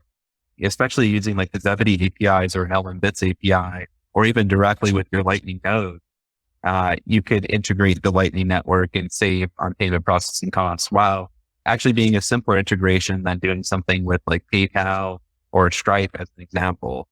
[SPEAKER 1] especially using like the Zebedee APIs or LM-Bits API, or even directly with your Lightning node, you could integrate the Lightning Network and save on payment processing costs, while actually being a simpler integration than doing something with like PayPal or Stripe as an example.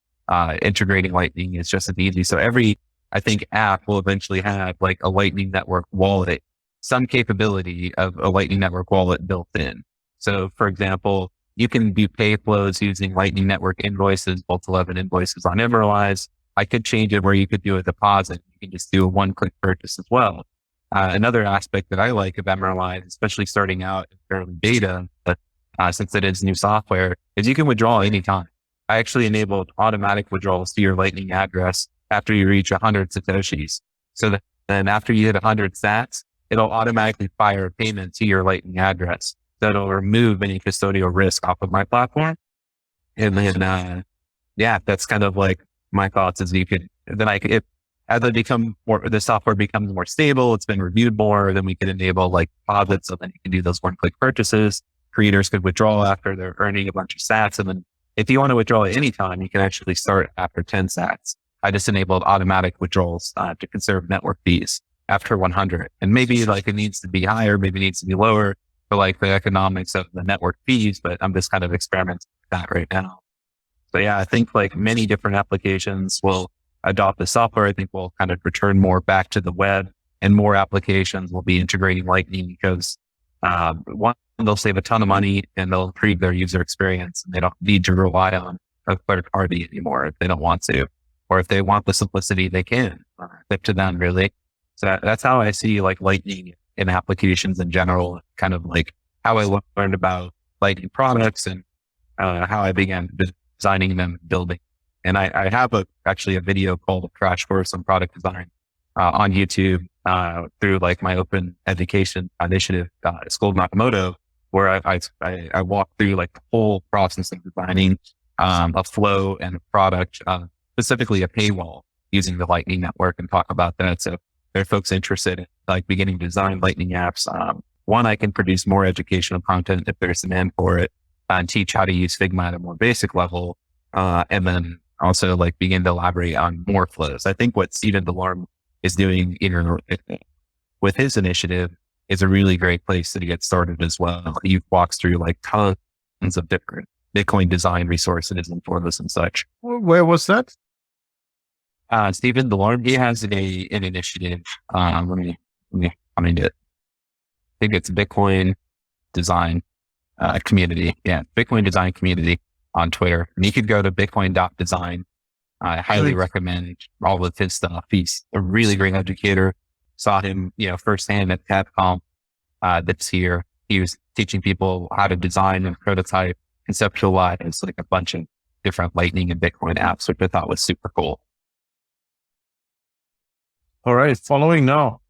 [SPEAKER 1] Integrating Lightning is just as easy. So every, I think, app will eventually have like a Lightning Network wallet, some capability of a Lightning Network wallet built in. So for example, you can do pay flows using Lightning Network invoices, Vault 11 invoices on Emeralize. I could change it where you could do a deposit. You can just do a one-click purchase as well. Another aspect that I like of Emeralize, especially starting out in early beta, but since it is new software, is you can withdraw anytime. I actually enabled automatic withdrawals to your Lightning address after you reach 100 Satoshis. So that then after you hit 100 sats, it'll automatically fire a payment to your Lightning address. So it'll remove any custodial risk off of my platform. And then, that's kind of like my thoughts is as the software becomes more stable, it's been reviewed more, then we can enable like deposits. So then you can do those one-click purchases. Creators could withdraw after they're earning a bunch of sats. And then if you want to withdraw at any time, you can actually start after 10 sats. I just enabled automatic withdrawals to conserve network fees after 100. And maybe like it needs to be higher, maybe it needs to be lower for like the economics of the network fees, but I'm just kind of experimenting with that right now. So yeah, I think like many different applications will adopt the software. I think we'll kind of return more back to the web, and more applications will be integrating Lightning because one, they'll save a ton of money and they'll improve their user experience, and they don't need to rely on a third party anymore if they don't want to, or if they want the simplicity, they can. It's up to them really. So that's how I see like Lightning in applications in general, kind of like how I learned about Lightning products and how I began designing them, building. And I have actually a video called a Crash Course on Product Design on YouTube through like my open education initiative, School of Nakamoto, where I walk through like the whole process of designing a flow and a product, specifically a paywall using the Lightning Network, and talk about that. So there are folks interested in like beginning to design Lightning apps. One, I can produce more educational content if there's demand for it, and teach how to use Figma at a more basic level. And then also like begin to elaborate on more flows. I think what Steven DeLorme is doing with his initiative is a really great place to get started as well. He walks through like tons of different Bitcoin design resources and formulas and such.
[SPEAKER 3] Where was that?
[SPEAKER 1] Stephen DeLorme, he has an initiative. Let me find it. I think it's Bitcoin Design Community. Yeah, Bitcoin Design Community on Twitter. And you could go to bitcoin.design. I highly recommend all of his stuff. He's a really great educator. Saw him, firsthand at Capcom this year. He was teaching people how to design and prototype, conceptualize like a bunch of different Lightning and Bitcoin apps, which I thought was super cool.
[SPEAKER 3] All right, following now.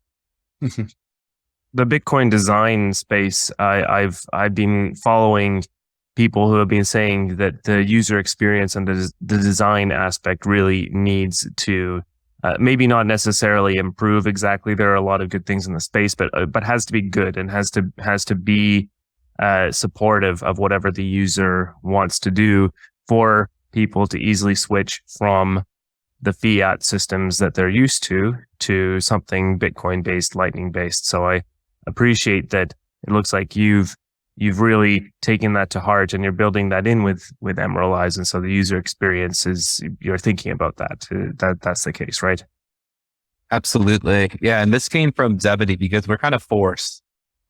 [SPEAKER 2] The Bitcoin design space, I've been following people who have been saying that the user experience and the design aspect really needs to maybe not necessarily improve exactly. There are a lot of good things in the space, but has to be good and has to be supportive of whatever the user wants to do for people to easily switch from the fiat systems that they're used to something Bitcoin based, Lightning based. So I appreciate that. It looks like you've really taken that to heart and you're building that in with Emeralize. And so the user experience you're thinking about that. That's the case, right?
[SPEAKER 1] Absolutely. Yeah. And this came from Zebedee because we're kind of forced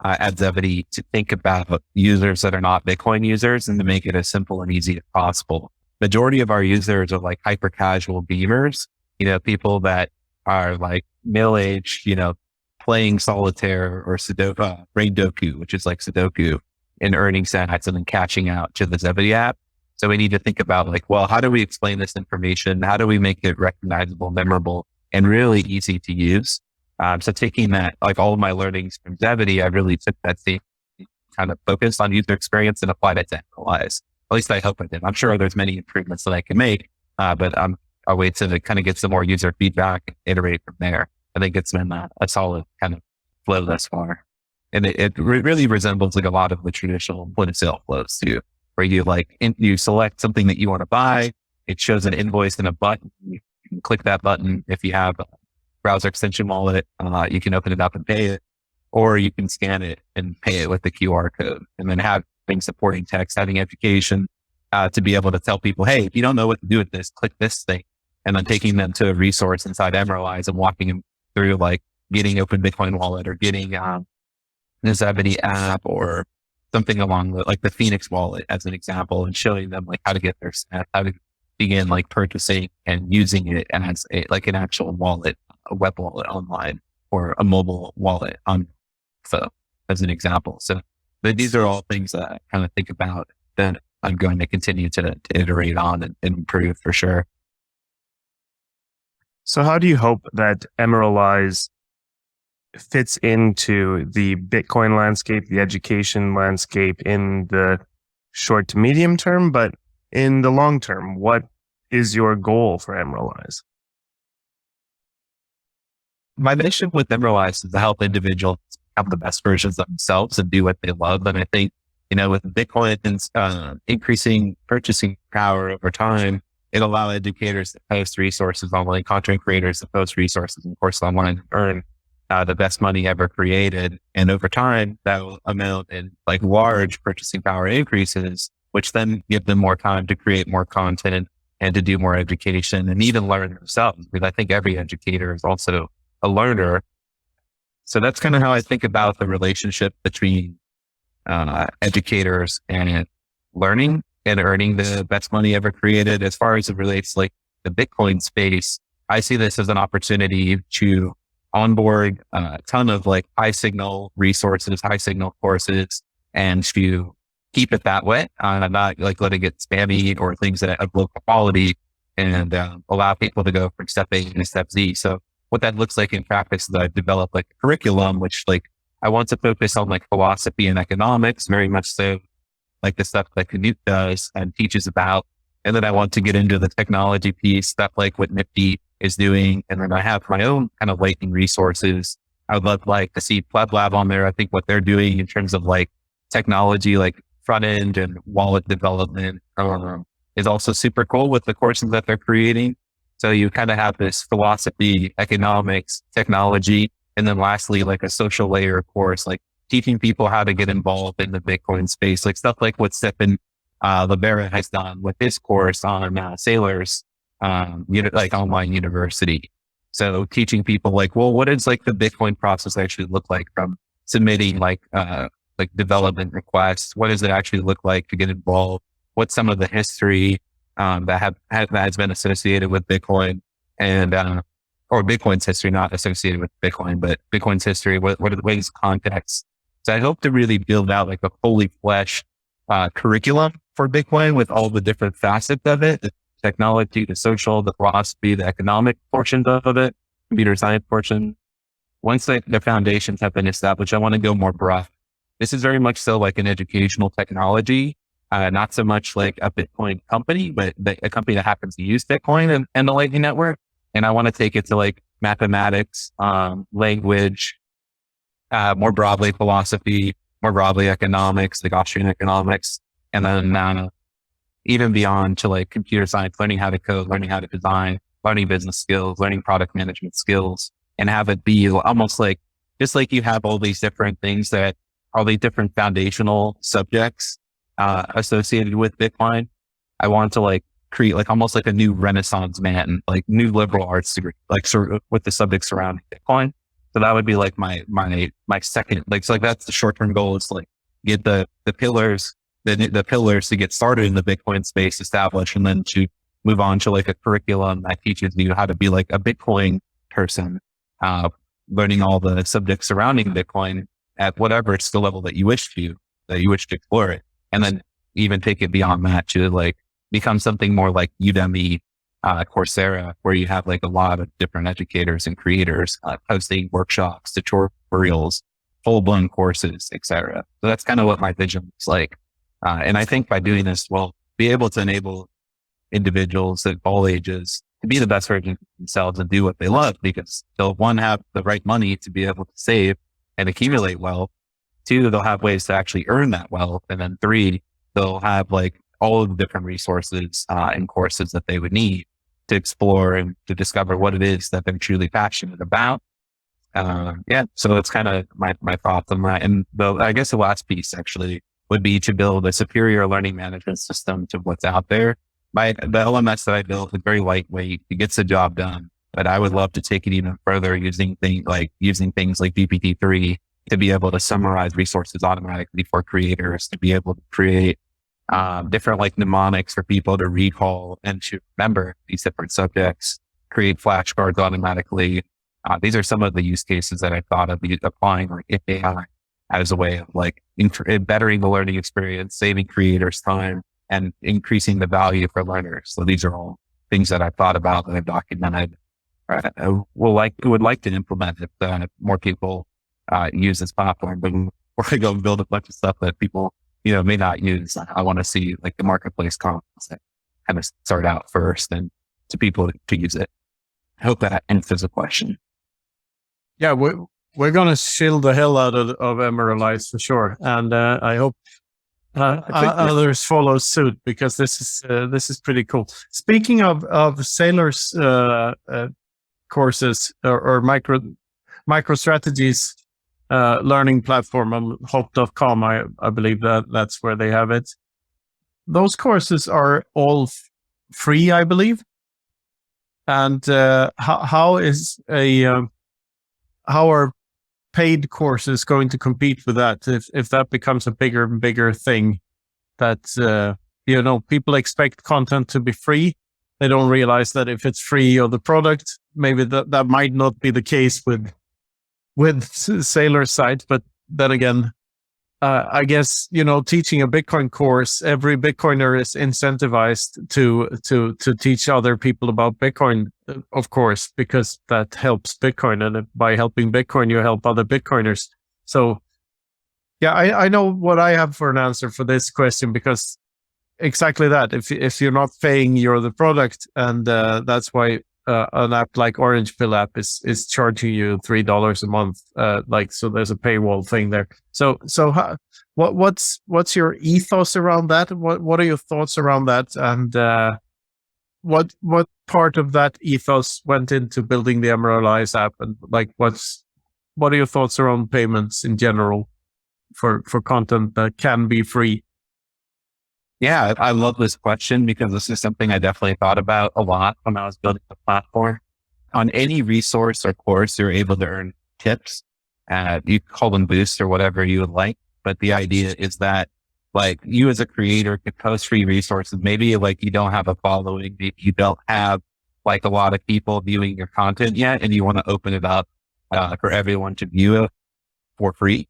[SPEAKER 1] at Zebedee to think about users that are not Bitcoin users and to make it as simple and easy as possible. Majority of our users are like hyper casual gamers, people that are like middle-aged, playing solitaire or Sudoku, Braindoku, which is like Sudoku, and earning sats and then catching out to the Zebedee app. So we need to think about like, well, how do we explain this information? How do we make it recognizable, memorable, and really easy to use? So taking that, like all of my learnings from Zebedee, I really took that same kind of focus on user experience and applied it to Emeralize. At least I hope I did. I'm sure there's many improvements that I can make, but I'll wait to kind of get some more user feedback and iterate from there. I think it's been a solid kind of flow thus far. And it really resembles like a lot of the traditional point of sale flows too, where you select something that you want to buy. It shows an invoice and a button. You can click that button. If you have a browser extension wallet, you can open it up and pay it, or you can scan it and pay it with the QR code, and then having supporting text, having education to be able to tell people, hey, if you don't know what to do with this, click this thing, and then taking them to a resource inside Emeralize and walking them through like getting Open Bitcoin Wallet or getting the Zebedee app or something along like the Phoenix wallet as an example, and showing them like how to get their stats, how to begin like purchasing and using it as like an actual wallet, a web wallet online or a mobile wallet on phone as an example. So these are all things that I kind of think about that I'm going to continue to iterate on and improve for sure.
[SPEAKER 2] So how do you hope that Emeralize fits into the Bitcoin landscape, the education landscape in the short to medium term, but in the long term, what is your goal for Emeralize?
[SPEAKER 1] My mission with Emeralize is to help individuals become the best versions of themselves and do what they love. And I think, with Bitcoin's increasing purchasing power over time, it allows educators to post resources online, content creators to post resources and courses online, earn the best money ever created. And over time, that will amount in like large purchasing power increases, which then give them more time to create more content and to do more education and even learn themselves. Because I think every educator is also a learner. So that's kind of how I think about the relationship between educators and learning and earning the best money ever created. As far as it relates to like the Bitcoin space, I see this as an opportunity to onboard a ton of like high signal resources, high signal courses, and to keep it that way. Not like letting it spammy or things that have low quality, and allow people to go from step A to step Z. So what that looks like in practice is I've developed like a curriculum, which like I want to focus on like philosophy and economics, very much so like the stuff that Canute does and teaches about. And then I want to get into the technology piece, stuff like what Nifty is doing. And then I have my own kind of Lightning resources. I would love like to see Pleb Lab on there. I think what they're doing in terms of like technology, like front end and wallet development is also super cool with the courses that they're creating. So you kind of have this philosophy, economics, technology, and then lastly, like a social layer course, like teaching people how to get involved in the Bitcoin space, like stuff like what Stephen Libera has done with his course on Sailors like online university. So teaching people like, well, what does like the Bitcoin process actually look like from submitting like development requests? What does it actually look like to get involved? What's some of the history that has been associated with Bitcoin and or Bitcoin's history, not associated with Bitcoin, but Bitcoin's history? What are the ways, context? So I hope to really build out like a fully fleshed curriculum for Bitcoin with all the different facets of it, the technology, the social, the philosophy, the economic portions of it, computer science portion. Once the foundations have been established, I want to go more broad. This is very much so like an educational technology, not so much like a Bitcoin company, but a company that happens to use Bitcoin and the Lightning Network. And I want to take it to like mathematics, language, more broadly philosophy, more broadly economics, like Austrian economics, and then even beyond to like computer science, learning how to code, learning how to design, learning business skills, learning product management skills, and have it be almost like, just like you have all these different things that all these different foundational subjects associated with Bitcoin. I want to like create like almost like a new Renaissance man, like new liberal arts degree, like sort of with the subjects surrounding Bitcoin. So that would be like my second, like, so like that's the short-term goal, is to like get the pillars, the pillars to get started in the Bitcoin space established, and then to move on to like a curriculum that teaches you how to be like a Bitcoin person, learning all the subjects surrounding Bitcoin at whatever skill level that you wish to explore it. And then even take it beyond that to like become something more like Udemy, Coursera, where you have like a lot of different educators and creators posting workshops, tutorials, full-blown courses, etc. So that's kind of what my vision looks like. And I think by doing this, we'll be able to enable individuals at all ages to be the best version of themselves and do what they love, because they'll, one, have the right money to be able to save and accumulate wealth. Two, they'll have ways to actually earn that wealth. And then three, they'll have like all of the different resources and courses that they would need to explore and to discover what it is that they're truly passionate about. So that's kind of my thoughts on that. And I guess the last piece actually would be to build a superior learning management system to what's out there. The LMS that I built is very lightweight. It gets the job done, but I would love to take it even further using things like GPT-3 to be able to summarize resources automatically for creators, to be able to create different like mnemonics for people to recall and to remember these different subjects, create flashcards automatically. These are some of the use cases that I thought of applying like AI as a way of like bettering the learning experience, saving creators time, and increasing the value for learners. So these are all things that I thought about and I've documented. Would like to implement if more people use this platform, but before I go build a bunch of stuff that people may not use, I want to see like the marketplace concept kind of start out first and to people to use it. I hope that answers the question.
[SPEAKER 3] Yeah, we're going to shield the hell out of Emeralize for sure. And I hope others follow suit, because this is pretty cool. Speaking of Sailor's courses or micro strategies learning platform on hope.com, I believe that's where they have it. Those courses are all free, I believe. And how are paid courses going to compete with that if that becomes a bigger and bigger thing, that people expect content to be free? They don't realize that if it's free or the product, maybe that might not be the case with Sailor's site. But then again, I guess, teaching a Bitcoin course, every Bitcoiner is incentivized to teach other people about Bitcoin, of course, because that helps Bitcoin. And by helping Bitcoin, you help other Bitcoiners. So yeah, I know what I have for an answer for this question, because exactly that. If you're not paying, you're the product. And that's why an app like Orange Pill app is charging you $3 a month. So there's a paywall thing there. So what's your ethos around that? What are your thoughts around that? And what part of that ethos went into building the Emeralize app? And like, what are your thoughts around payments in general for content that can be free?
[SPEAKER 1] Yeah, I love this question because this is something I definitely thought about a lot when I was building the platform. On any resource or course, you're able to earn tips. You call them boosts or whatever you would like. But the idea is that like you as a creator could post free resources. Maybe like you don't have a following, maybe you don't have like a lot of people viewing your content yet, and you want to open it up for everyone to view it for free.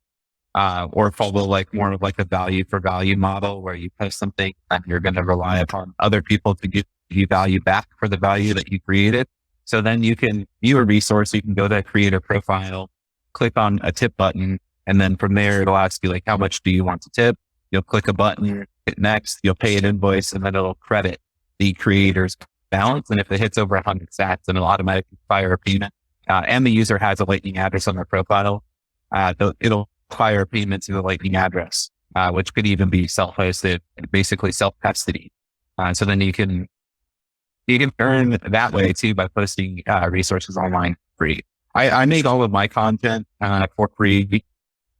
[SPEAKER 1] Or follow like more of like a value for value model where you post something and you're going to rely upon other people to give you value back for the value that you created. So then you can view a resource, you can go to a creator profile, click on a tip button, and then from there it'll ask you like, how much do you want to tip? You'll click a button, hit next, you'll pay an invoice, and then it'll credit the creator's balance. And if it hits over 100 sats, then it'll automatically fire a payment. And the user has a Lightning address on their profile. It'll fire a payment to the Lightning address, which could even be self-hosted, basically self-custody. So then you can earn that way too by posting resources online for free. I make all of my content for free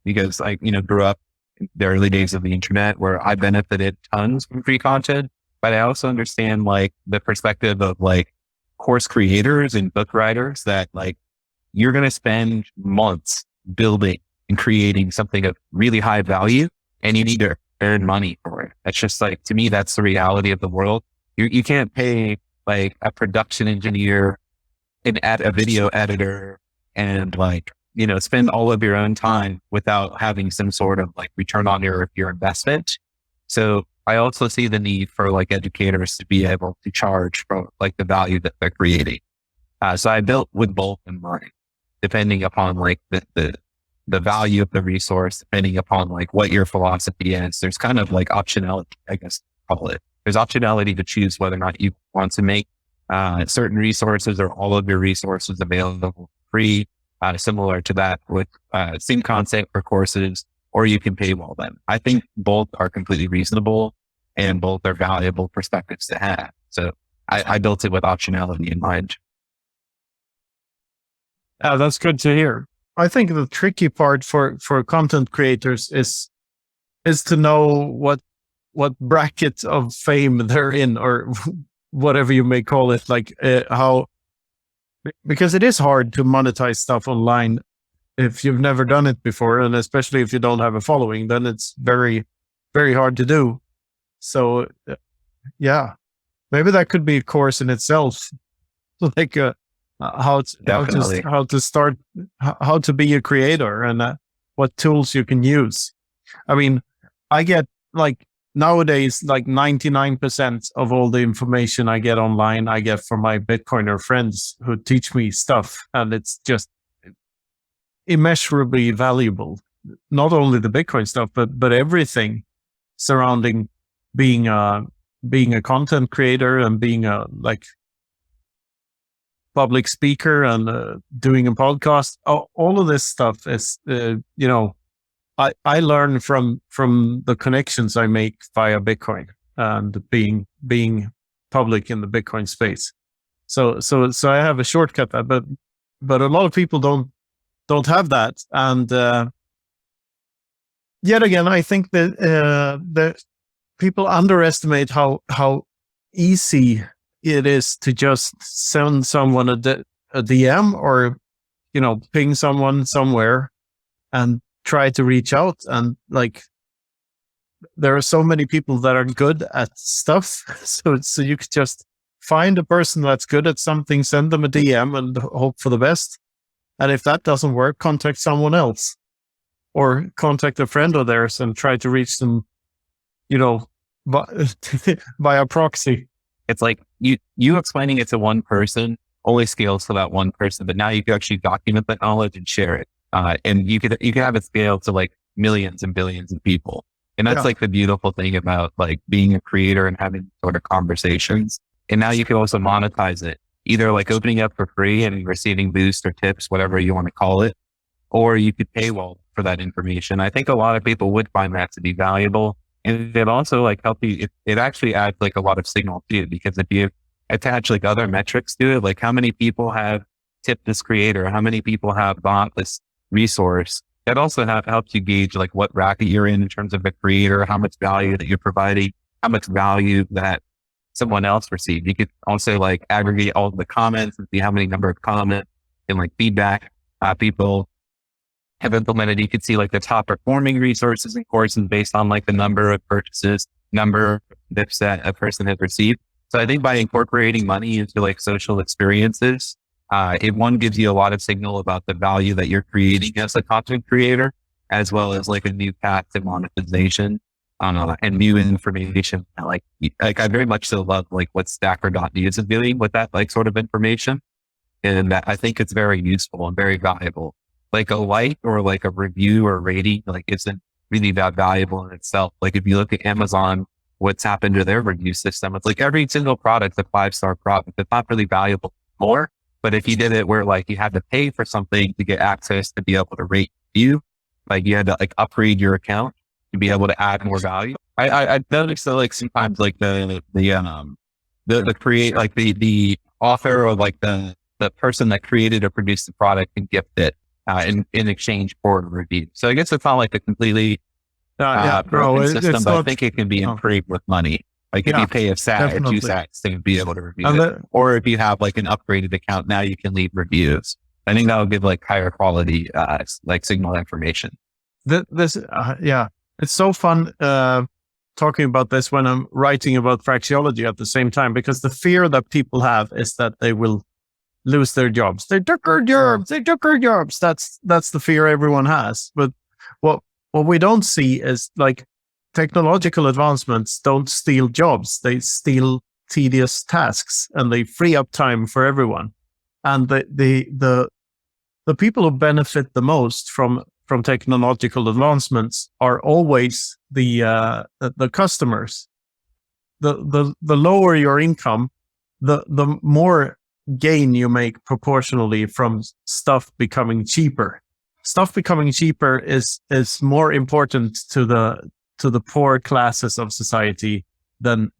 [SPEAKER 1] because I grew up in the early days of the internet where I benefited tons from free content, but I also understand like the perspective of like course creators and book writers that like you're going to spend months building and creating something of really high value, and you need to earn money for it. That's just like, to me, that's the reality of the world. You can't pay like a production engineer and a video editor and like, spend all of your own time without having some sort of like return on your investment. So I also see the need for like educators to be able to charge for like the value that they're creating. So I built with both in mind, depending upon like the value of the resource, depending upon like what your philosophy is. There's kind of like optionality, I guess, call it. There's optionality to choose whether or not you want to make certain resources or all of your resources available free, similar to that with same concept for courses, or you can paywall them. I think both are completely reasonable and both are valuable perspectives to have. So I built it with optionality in mind.
[SPEAKER 3] That's good to hear. I think the tricky part for content creators is to know what bracket of fame they're in, or whatever you may call it, like because it is hard to monetize stuff online if you've never done it before, and especially if you don't have a following, then it's very, very hard to do. So yeah, maybe that could be a course in itself, like how to start, how to be a creator, and what tools you can use. I mean, I get like nowadays, like 99% of all the information I get online, I get from my Bitcoiner friends who teach me stuff, and it's just immeasurably valuable. Not only the Bitcoin stuff, but everything surrounding being a content creator and being a like public speaker and doing a podcast. All of this stuff is, I learn from the connections I make via Bitcoin and being public in the Bitcoin space. So I have a shortcut there, but a lot of people don't have that. And yet again, I think that people underestimate how easy it is to just send someone a DM or, ping someone somewhere and try to reach out. And like, there are so many people that are good at stuff. So you could just find a person that's good at something, send them a DM and hope for the best. And if that doesn't work, contact someone else or contact a friend of theirs and try to reach them, by a proxy.
[SPEAKER 1] It's like you explaining it to one person only scales to that one person, but now you can actually document that knowledge and share it. And you could have it scale to like millions and billions of people. And that's like the beautiful thing about like being a creator and having sort of conversations. And now you can also monetize it, either like opening up for free and receiving boosts or tips, whatever you want to call it, or you could paywall for that information. I think a lot of people would find that to be valuable. And it also like help you, it actually adds like a lot of signal to it, because if you attach like other metrics to it, like how many people have tipped this creator, how many people have bought this resource, that also helps you gauge like what bracket you're in terms of the creator, how much value that you're providing. how much value that someone else received. You could also like aggregate all of the comments and see how many number of comments and like feedback people have implemented. You could see like the top performing resources and courses based on like the number of purchases, number of tips that a person has received. So I think by incorporating money into like social experiences, it gives you a lot of signal about the value that you're creating as a content creator, as well as like a new path to monetization, and new information. Like I very much so love like what Stacker.news is doing with that like sort of information. And that I think it's very useful and very valuable. Like a like or like a review or rating, like isn't really that valuable in itself. Like if you look at Amazon, what's happened to their review system, it's like every single product's a 5-star product. It's not really valuable more. But if you did it where like you had to pay for something to get access to be able to rate review, like you had to like upgrade your account to be able to add more value. I noticed that like sometimes like the create like the author or like the person that created or produced the product can gift it in exchange for a review. So I guess it's not like a completely broken system, but I think it can be improved with money. Like if you pay a sat or 2 sats to be able to review it. Or if you have like an upgraded account, now you can leave reviews. I think that will give like higher quality like signal information.
[SPEAKER 3] It's so fun talking about this when I'm writing about praxeology at the same time, because the fear that people have is that they will lose their jobs. They took our jobs. That's the fear everyone has. But what we don't see is like technological advancements don't steal jobs. They steal tedious tasks and they free up time for everyone. And the people who benefit the most from technological advancements are always the customers. The lower your income, the more gain you make proportionally from stuff becoming cheaper. Stuff becoming cheaper is more important to the poor classes of society than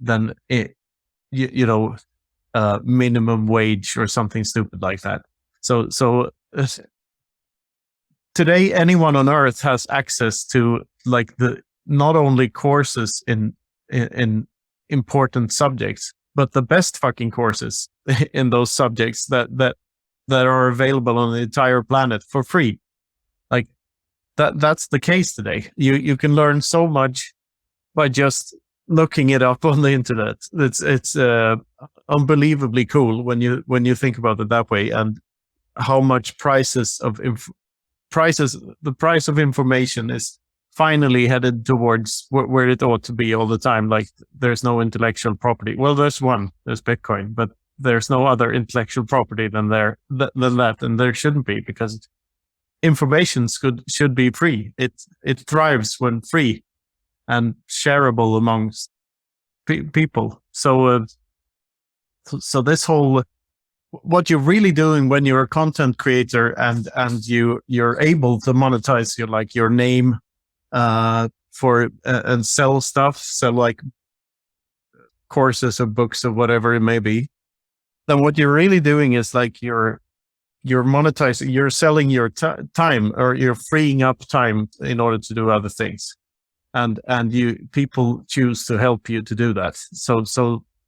[SPEAKER 3] minimum wage or something stupid like that. So today, anyone on earth has access to like not only courses in important subjects, but the best fucking courses in those subjects that are available on the entire planet for free. Like that's the case today. You can learn so much by just looking it up on the internet. It's unbelievably cool when you think about it that way, and how much the price of information is finally headed towards where it ought to be all the time. Like there's no intellectual property. Well, there's Bitcoin, but there's no other intellectual property than that, and there shouldn't be, because information should be free. It thrives when free and shareable amongst people. So this whole, what you're really doing when you're a content creator and you're able to monetize your name for and sell stuff, sell like courses or books or whatever it may be, then what you're really doing is like you're monetizing, you're selling your time, or you're freeing up time in order to do other things, and people choose to help you to do that. So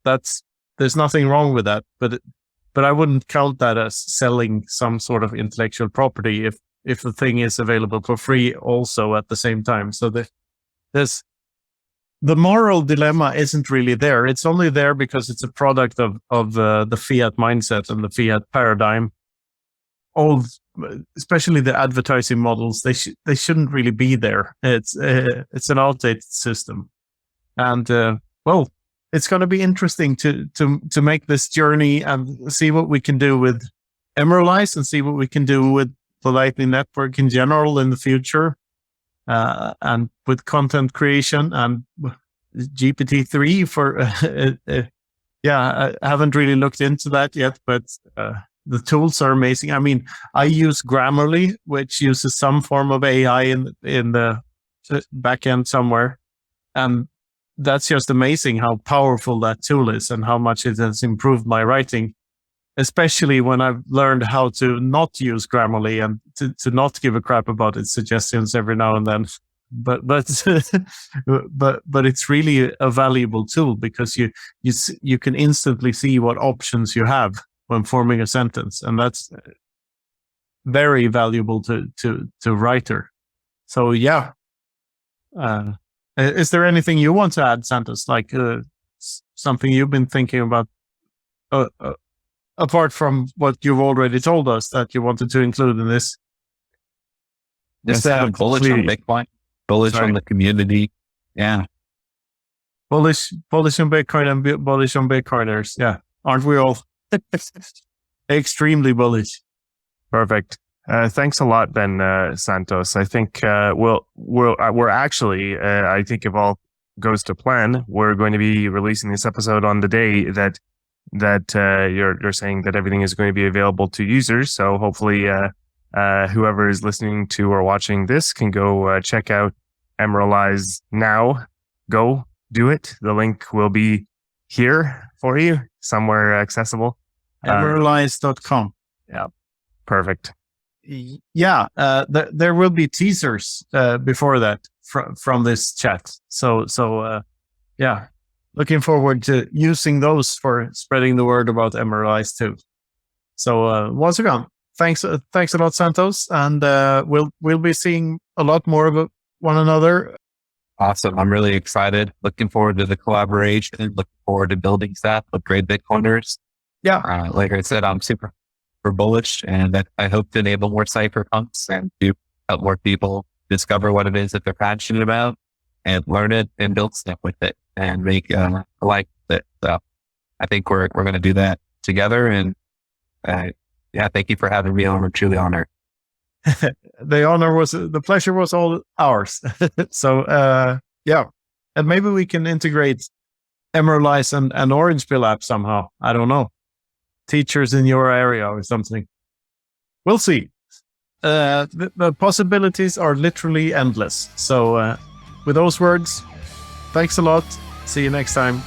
[SPEAKER 3] there's nothing wrong with that, but I wouldn't count that as selling some sort of intellectual property if the thing is available for free also at the same time. So there's the moral dilemma isn't really there. It's only there because it's a product of the fiat mindset and the fiat paradigm. Especially the advertising models, they shouldn't really be there. It's an outdated system, and it's going to be interesting to make this journey and see what we can do with Emeralize and see what we can do with the Lightning Network in general in the future, and with content creation and GPT-3 for I haven't really looked into that yet, but the tools are amazing. I mean, I use Grammarly, which uses some form of AI in the back end somewhere, and that's just amazing how powerful that tool is and how much it has improved my writing, especially when I've learned how to not use Grammarly and to not give a crap about its suggestions every now and then. but but it's really a valuable tool because you can instantly see what options you have when forming a sentence, and that's very valuable to writer. So yeah, is there anything you want to add, Santos? Like something you've been thinking about, apart from what you've already told us that you wanted to include in this?
[SPEAKER 1] Just bullish on Bitcoin, bullish on the community. Yeah.
[SPEAKER 3] Bullish on Bitcoin and bullish on Bitcoiners. Yeah. Aren't we all? Extremely bullish.
[SPEAKER 2] Perfect. Thanks a lot, Ben, Santos. I think we're actually, I think if all goes to plan, we're going to be releasing this episode on the day that you're saying that everything is going to be available to users. So hopefully, whoever is listening to or watching this can go check out Emeralize now. Go do it. The link will be here for you, somewhere accessible.
[SPEAKER 3] Emeralize.com.
[SPEAKER 2] Yeah, perfect.
[SPEAKER 3] Yeah, there will be teasers before that from this chat. So yeah, looking forward to using those for spreading the word about Emeralize too. So once again, thanks a lot, Santos, and we'll be seeing a lot more of one another.
[SPEAKER 1] Awesome! I'm really excited. Looking forward to the collaboration. Looking forward to building stuff with great Bitcoiners.
[SPEAKER 3] Yeah,
[SPEAKER 1] like I said, I'm super bullish, and that I hope to enable more cypherpunks and to help more people discover what it is that they're passionate about and learn it and build stuff with it and make a life with it. So I think we're going to do that together. And yeah, thank you for having me on. I'm truly honored.
[SPEAKER 3] The pleasure was all ours. So yeah, and maybe we can integrate Emeralize and Orange Pill app somehow. I don't know. Teachers in your area or something. We'll see. The possibilities are literally endless. So with those words, thanks a lot. See you next time.